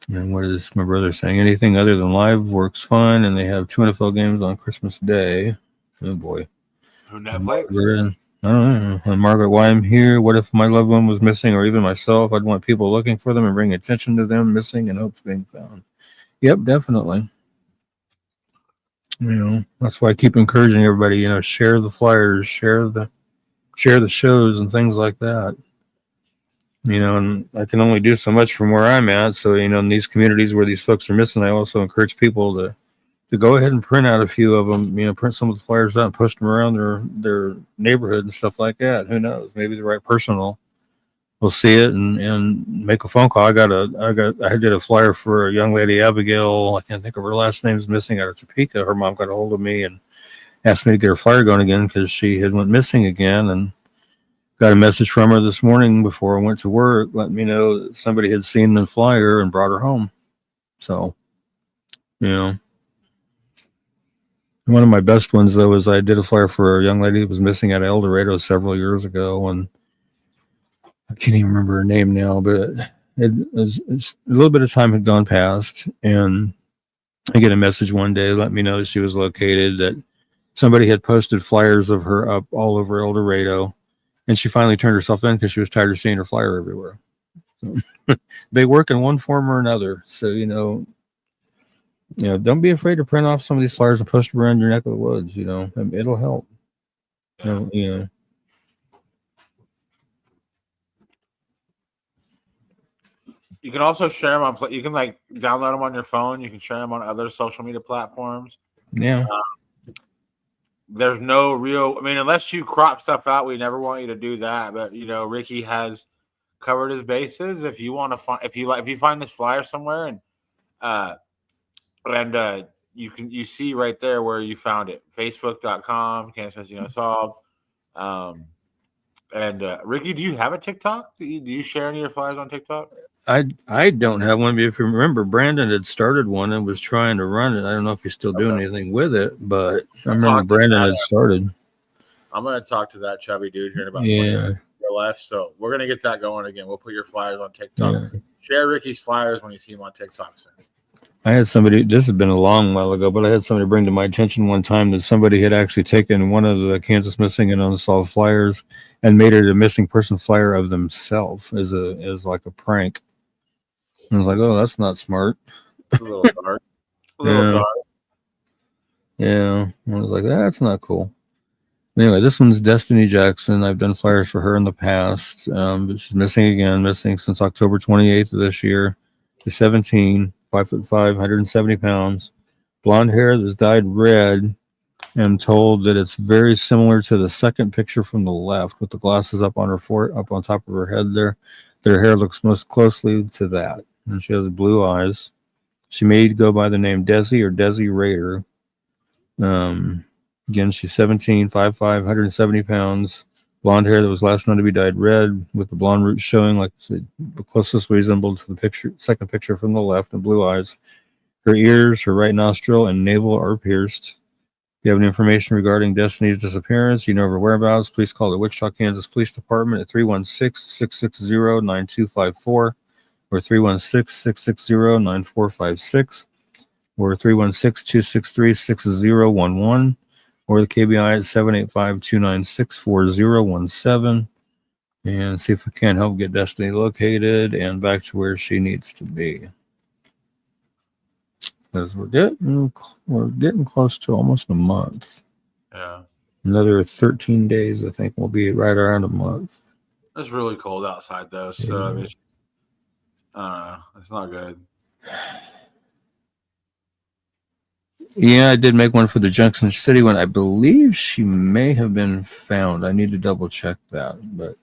And what is my brother saying? Anything other than live works fine, and they have 2 NFL games on Christmas Day. Oh, boy. Who, Netflix? I don't know. And Margaret, why I'm here? What if my loved one was missing or even myself? I'd want people looking for them and bring attention to them missing and hopes being found. Yep, definitely. That's why I keep encouraging everybody, share the flyers, share the shows and things like that. And I can only do so much from where I'm at. So, in these communities where these folks are missing, I also encourage people to go ahead and print out a few of them, print some of the flyers out and post them around their neighborhood and stuff like that. Who knows? Maybe the right person will see it and make a phone call. I did a flyer for a young lady, Abigail. I can't think of her last name, is missing out of Topeka. Her mom got a hold of me and asked me to get her flyer going again because she had went missing again, and got a message from her this morning before I went to work, letting me know that somebody had seen the flyer and brought her home. So, one of my best ones, though, is I did a flyer for a young lady who was missing at El Dorado several years ago, and I can't even remember her name now, but it's a little bit of time had gone past, and I get a message one day letting me know that she was located, that somebody had posted flyers of her up all over El Dorado, and she finally turned herself in because she was tired of seeing her flyer everywhere. So, they work in one form or another. So, don't be afraid to print off some of these flyers and post them around your neck of the woods. It'll help. You can also share them on. You can download them on your phone. You can share them on other social media platforms. Yeah. There's no real. Unless you crop stuff out, we never want you to do that. But Ricky has covered his bases. If you want to find, if you find this flyer somewhere, and you see right there where you found it, Facebook.com, Kansas Missing Unsolved. Ricky, do you have a TikTok? Do you share any of your flyers on TikTok? I don't have one, but if you remember, Brandon had started one and was trying to run it. I don't know if he's still doing anything with it, but I remember Brandon had started. I'm going to talk to that chubby dude here in about 20 minutes left. So we're going to get that going again. We'll put your flyers on TikTok. Yeah. Share Ricky's flyers when you see him on TikTok soon. I had somebody, this has been a long while ago, but I had somebody bring to my attention one time that somebody had actually taken one of the Kansas Missing and Unsolved flyers and made it a missing person flyer of themselves as like a prank. I was like, oh, that's not smart. A little dark. Dark. Yeah. I was like, that's not cool. Anyway, this one's Destiny Jackson. I've done flyers for her in the past, but she's missing since October 28th of this year. She's 17, 5'5", 170 pounds, blonde hair that's dyed red. I'm told that it's very similar to the second picture from the left with the glasses up on top of her head there. Their hair looks most closely to that. And she has blue eyes. She may go by the name Desi or Desi Raider. Again, she's 17, 5'5", 170 pounds, blonde hair that was last known to be dyed red with the blonde roots showing, like I said, the closest resembled to the second picture from the left, and blue eyes. Her ears, her right nostril, and navel are pierced. If you have any information regarding Destiny's disappearance, you know her whereabouts, please call the Wichita, Kansas Police Department at 316-660-9254 or 316-660-9456 or 316-263-6011 or the KBI at 785-296-4017 and see if we can help get Destiny located and back to where she needs to be. Because we're getting close to almost a month. Yeah. Another 13 days, I think, will be right around a month. It's really cold outside, though. So, It's not good. Yeah, I did make one for the Junction City one. I believe she may have been found. I need to double check that. But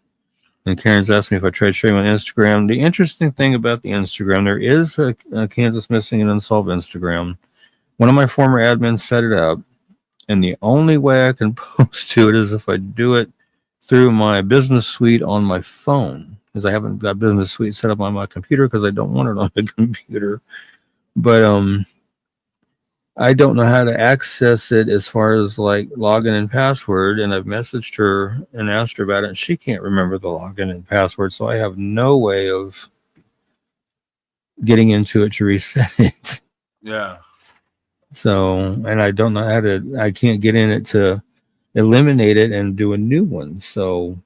and Karen's asked me if I tried sharing on Instagram. The interesting thing about the Instagram, there is a Kansas Missing and Unsolved Instagram. One of my former admins set it up, and the only way I can post to it is if I do it through my business suite on my phone, because I haven't got business suite set up on my computer because I don't want it on the computer. But I don't know how to access it as far as like login and password, and I've messaged her and asked her about it, and she can't remember the login and password, so I have no way of getting into it to reset it. Yeah. So, and I don't know how to, I can't get in it to eliminate it and do a new one. So,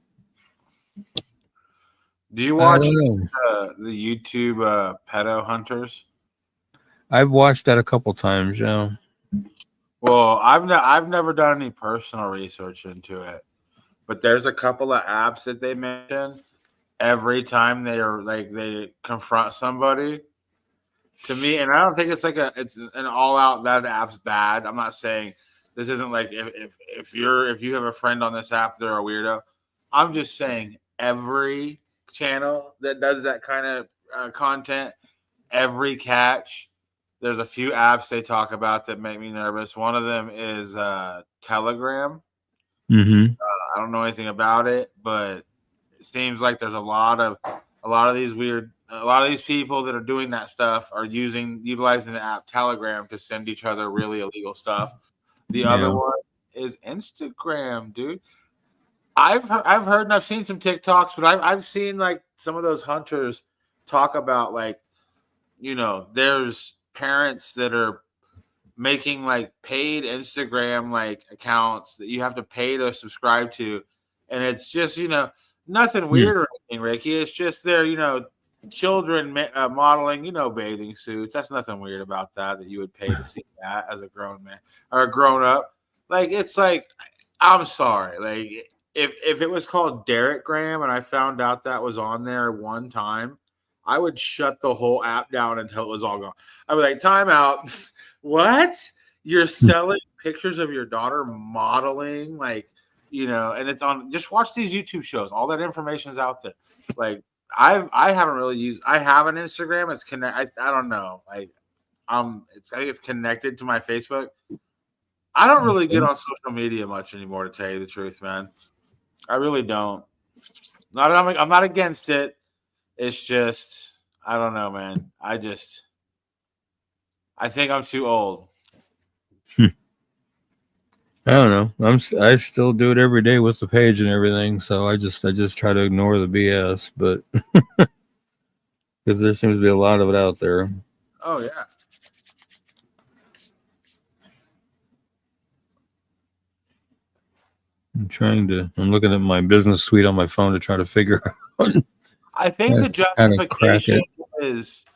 do you watch the YouTube pedo hunters? I've watched that a couple times, yeah. Well, I've never done any personal research into it, but there's a couple of apps that they mention every time they confront somebody. To me, and I don't think it's it's an all out that app's bad. I'm not saying this isn't like if you have a friend on this app, they're a weirdo. I'm just saying every channel that does that kind of content, every catch. There's a few apps they talk about that make me nervous. One of them is Telegram. Mm-hmm. I don't know anything about it, but it seems like there's a lot of these people that are doing that stuff are utilizing the app Telegram to send each other really illegal stuff. The other one is Instagram, dude. I've heard and I've seen some TikToks, but I've seen like some of those hunters talk about like, there's parents that are making like paid Instagram like accounts that you have to pay to subscribe to, and it's just nothing weird or anything, Ricky. It's just their children modeling bathing suits. That's nothing weird about that you would pay to see that as a grown man or a grown up. Like it's like, I'm sorry, like if it was called Derek Graham and I found out that was on there one time, I would shut the whole app down until it was all gone. I'd be like, time out. What? You're selling pictures of your daughter modeling, like, and it's on. Just watch these YouTube shows. All that information is out there. Like, I haven't really used. I have an Instagram. It's I don't know. Like, I think it's connected to my Facebook. I don't really get on social media much anymore, to tell you the truth, man. I really don't. I'm not against it. It's just, I don't know, man. I think I'm too old. I don't know. I still do it every day with the page and everything, so I just try to ignore the BS, but because there seems to be a lot of it out there. Oh yeah. I'm looking at my business suite on my phone to try to figure out. I think the justification is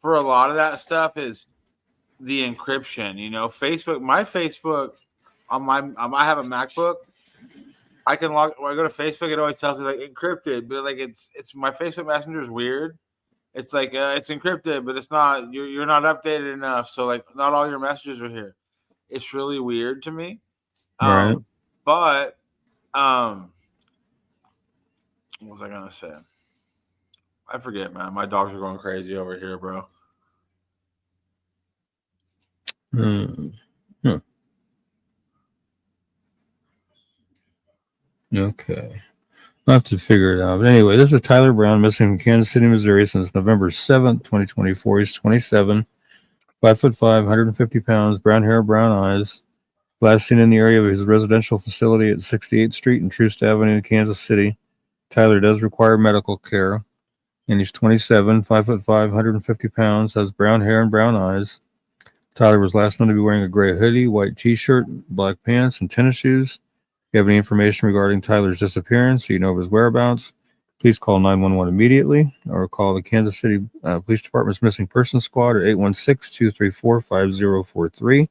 for a lot of that stuff is the encryption. Facebook. My Facebook I have a MacBook. I can log. When I go to Facebook, it always tells me like encrypted, but like it's my Facebook Messenger is weird. It's like it's encrypted, but it's not. You're not updated enough, so like not all your messages are here. It's really weird to me. Right. But what was I gonna say? I forget, man. My dogs are going crazy over here, bro. Okay. I'll have to figure it out. But anyway, this is Tyler Brown, missing from Kansas City, Missouri since November 7th, 2024. He's 27, 5'5", 150 pounds, brown hair, brown eyes. Last seen in the area of his residential facility at 68th Street and Troost Avenue, Kansas City. Tyler does require medical care, and he's 27, 5'5", 150 pounds, has brown hair and brown eyes. Tyler was last known to be wearing a gray hoodie, white t-shirt, black pants, and tennis shoes. If you have any information regarding Tyler's disappearance or you know of his whereabouts, please call 911 immediately or call the Kansas City Police Department's Missing Persons Squad at 816-234-5043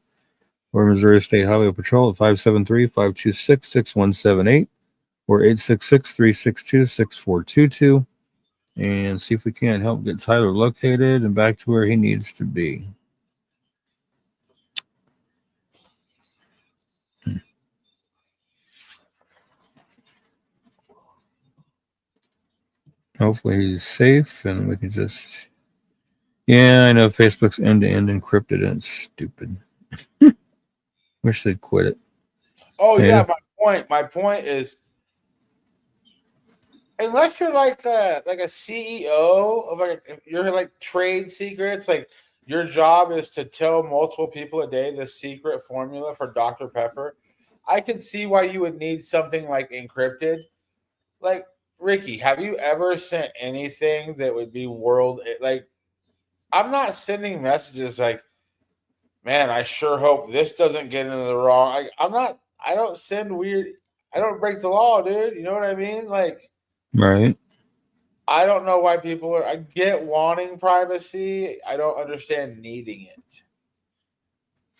or Missouri State Highway Patrol at 573-526-6178 or 866-362-6422. and see if we can't help get Tyler located and back to where he needs to be. Hopefully he's safe and we can just... Yeah, I know Facebook's end-to-end encrypted and it's stupid. Wish they'd quit it. Oh yeah, my point is, unless you're like a CEO of you're like trade secrets, like your job is to tell multiple people a day the secret formula for Dr. Pepper, I can see why you would need something like encrypted. Like, Ricky, have you ever sent anything that would be I'm not sending messages like, man, I sure hope this doesn't get into the wrong. I don't send weird. I don't break the law, dude. You know what I mean? Like, right. I don't know why people are. I get wanting privacy. I don't understand needing it.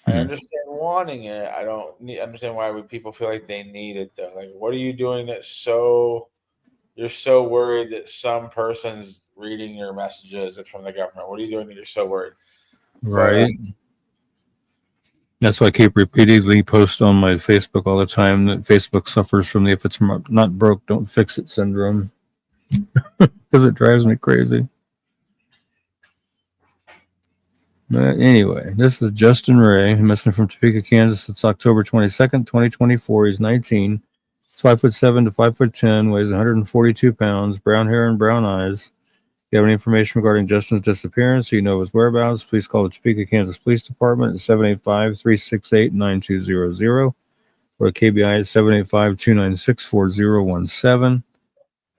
I understand wanting it. I don't understand why people feel like they need it though. Like, what are you doing that's so? You're so worried that some person's reading your messages that's from the government. What are you doing that you're so worried? Right. That's why I keep repeatedly post on my Facebook all the time that Facebook suffers from the if it's not broke, don't fix it syndrome. Because it drives me crazy. But anyway, this is Justin Ray, listening from Topeka, Kansas. It's October 22nd, 2024. He's 19. He's 5'7" to 5'10", weighs 142 pounds, brown hair and brown eyes. If you have any information regarding Justin's disappearance, or you know his whereabouts, please call the Topeka, Kansas Police Department at 785-368-9200 or KBI at 785-296-4017.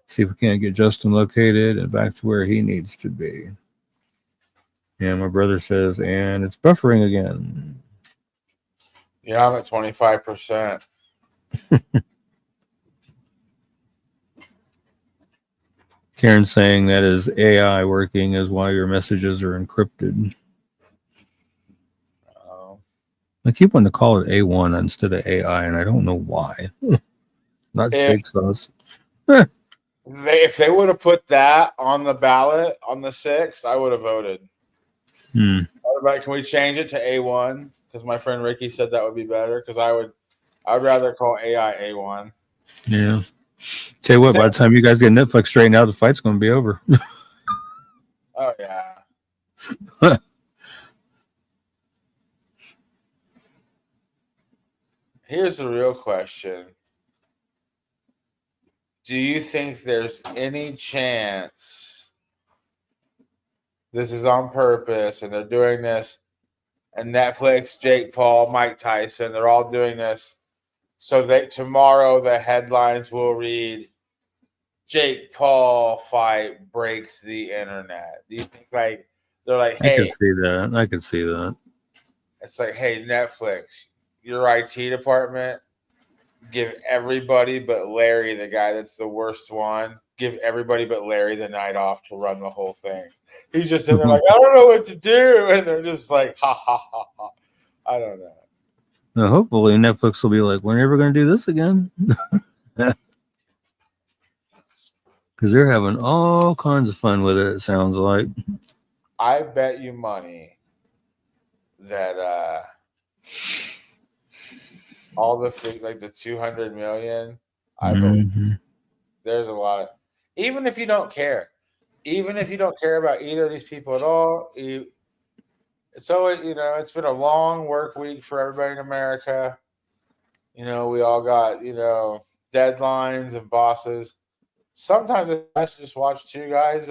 See if we can't get Justin located and back to where he needs to be. And my brother says, and it's buffering again. Yeah, I'm at 25%. Karen's saying that is AI working is why your messages are encrypted. I keep wanting to call it A1 instead of AI, and I don't know why. Not steak sauce. If they would have put that on the ballot on the 6th, I would have voted. Everybody, can we change it to A1? Because my friend Ricky said that would be better. Because I'd rather call AI A1. Yeah. Tell you what, by the time you guys get Netflix straightened out, the fight's going to be over. Oh, yeah. Here's the real question. Do you think there's any chance this is on purpose and they're doing this, and Netflix, Jake Paul, Mike Tyson, they're all doing this so that tomorrow the headlines will read, Jake Paul fight breaks the internet? Do you think they're like, hey, I can see that. It's like, hey, Netflix, your IT department, give everybody but Larry, the guy that's the worst one, give everybody but Larry the night off to run the whole thing. He's just sitting there like, I don't know what to do. And they're just like, ha, ha, ha, ha. I don't know. Now, hopefully Netflix will be like, we're never going to do this again. Because they're having all kinds of fun with it, it sounds like. I bet you money that all the the 200 million, I believe there's a lot of, even if you don't care about either of these people at all, it's always, it's been a long work week for everybody in America. We all got, deadlines and bosses. Sometimes it's nice to just watch two guys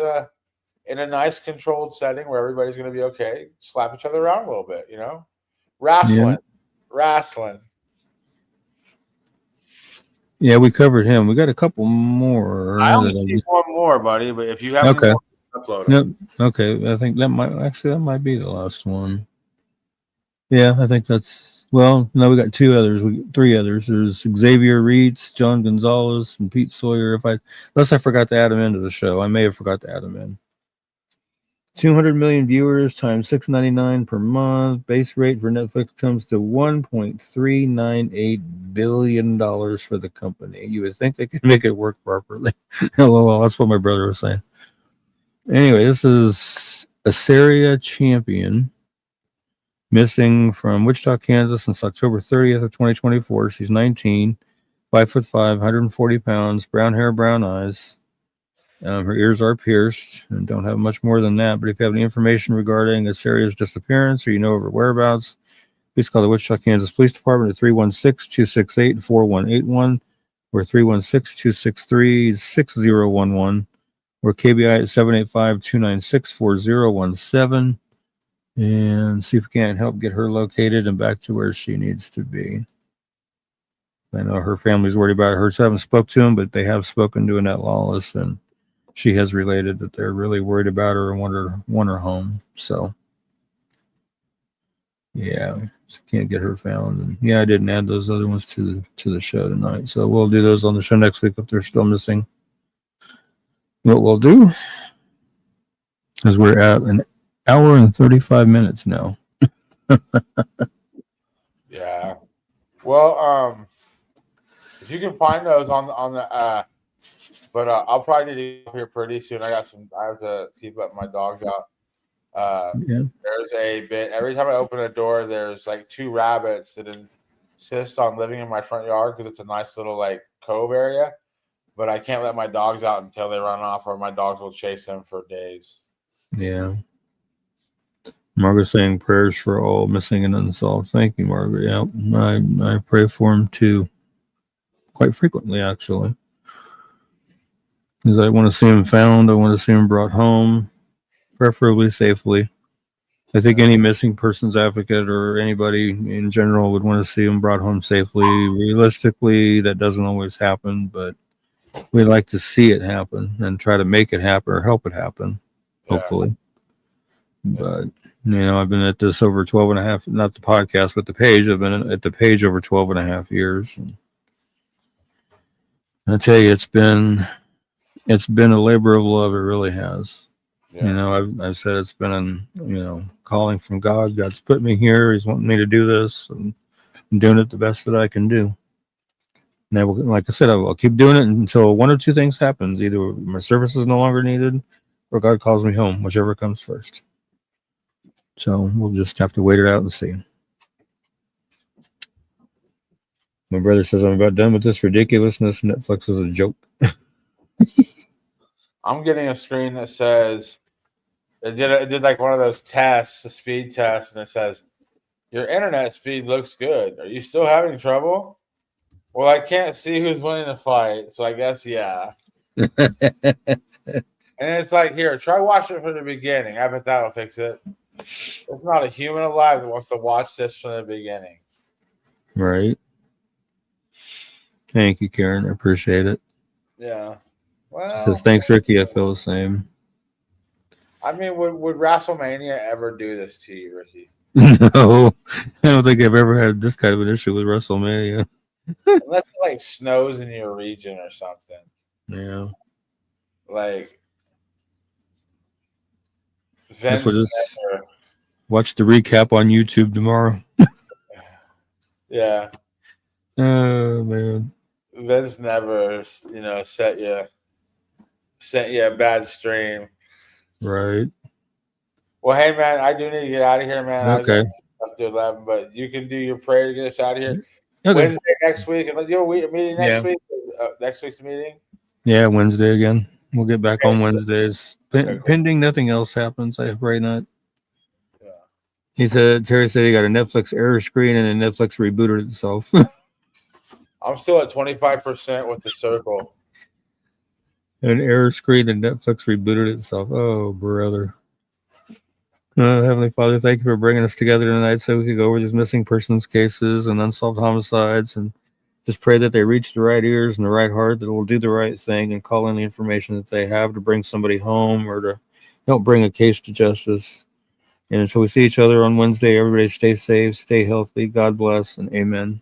in a nice controlled setting where everybody's going to be okay, slap each other around a little bit, wrestling. Yeah, we covered him. We got a couple more. I only see one more, buddy, but if you have okay. more, upload them. Nope. Okay, I think that might be the last one. Yeah, I think that's, well, no, we got three others. There's Xavier Reeds, John Gonzalez, and Pete Sawyer. Unless I forgot to add them into the show. I may have forgot to add them in. 200 million viewers times $6.99 per month. Base rate for Netflix comes to $1.398 billion for the company. You would think they could make it work properly. LOL, that's what my brother was saying. Anyway, this is Asaria Champion, missing from Wichita, Kansas since October 30th of 2024. She's 19, 5'5", 140 pounds, brown hair, brown eyes. Her ears are pierced and don't have much more than that. But if you have any information regarding Asaria's disappearance or you know of her whereabouts, please call the Wichita, Kansas Police Department at 316-268-4181 or 316-263-6011 or KBI at 785-296-4017 and see if we can't help get her located and back to where she needs to be. I know her family's worried about her. So I haven't spoke to them, but they have spoken to Annette Lawless, and she has related that they're really worried about her and want her home. So, yeah, so can't get her found. And yeah, I didn't add those other ones to the show tonight. So we'll do those on the show next week if they're still missing. What we'll do is we're at an hour and 35 minutes now. Yeah. Well, if you can find those on the but I'll probably need to go here pretty soon. I have to keep letting my dogs out. Yeah. There's a bit every time I open a door, there's like 2 rabbits that insist on living in my front yard because it's a nice little like cove area. But I can't let my dogs out until they run off, or my dogs will chase them for days. Yeah. Margaret saying prayers for all missing and unsolved. Thank you, Margaret. Yeah, I pray for them too, quite frequently actually, because I want to see them found. I want to see them brought home, preferably safely. I think any missing persons advocate or anybody in general would want to see them brought home safely. Realistically, that doesn't always happen, but we like to see it happen and try to make it happen or help it happen, hopefully. But, I've been at this over 12 and a half, not the podcast, but the page. I've been at the page over 12 and a half years. And I tell you, it's been a labor of love. It really has. Yeah. I've said it's been, calling from God. God's put me here. He's wanting me to do this, and I'm doing it the best that I can do. And like I said, I'll keep doing it until one or two things happens. Either my service is no longer needed or God calls me home, whichever comes first. So we'll just have to wait it out and see. My brother says I'm about done with this ridiculousness. Netflix is a joke. I'm getting a screen that says it did like one of those tests, a speed test, and it says your internet speed looks good. Are you still having trouble? Well, I can't see who's winning the fight, so I guess yeah. And it's like, here, try watching it from the beginning. I bet that'll fix it. There's not a human alive that wants to watch this from the beginning. Right. Thank you, Karen. I appreciate it. Yeah. Well, she says, thanks, Ricky. I feel the same. I mean, would WrestleMania ever do this to you, Ricky? No. I don't think I've ever had this kind of an issue with WrestleMania. Unless it like snows in your region or something. Yeah. Like Vince never, watch the recap on YouTube tomorrow. Yeah. Oh man. Vince never, sent you a bad stream. Right. Well, hey man, I do need to get out of here, man. Okay. After 11, but you can do your prayer to get us out of here. Okay. Wednesday next week. You have a meeting next week? Next week's meeting? Yeah, Wednesday again. We'll get back on Wednesdays. Pending nothing else happens, I pray not. Yeah. Terry said he got a Netflix error screen and a Netflix rebooted itself. I'm still at 25% with the circle. An error screen and Netflix rebooted itself. Oh, brother. Heavenly Father, thank you for bringing us together tonight so we could go over these missing persons cases and unsolved homicides, and just pray that they reach the right ears and the right heart that will do the right thing and call in the information that they have to bring somebody home or to help bring a case to justice. And until we see each other on Wednesday, everybody stay safe, stay healthy, God bless, and amen.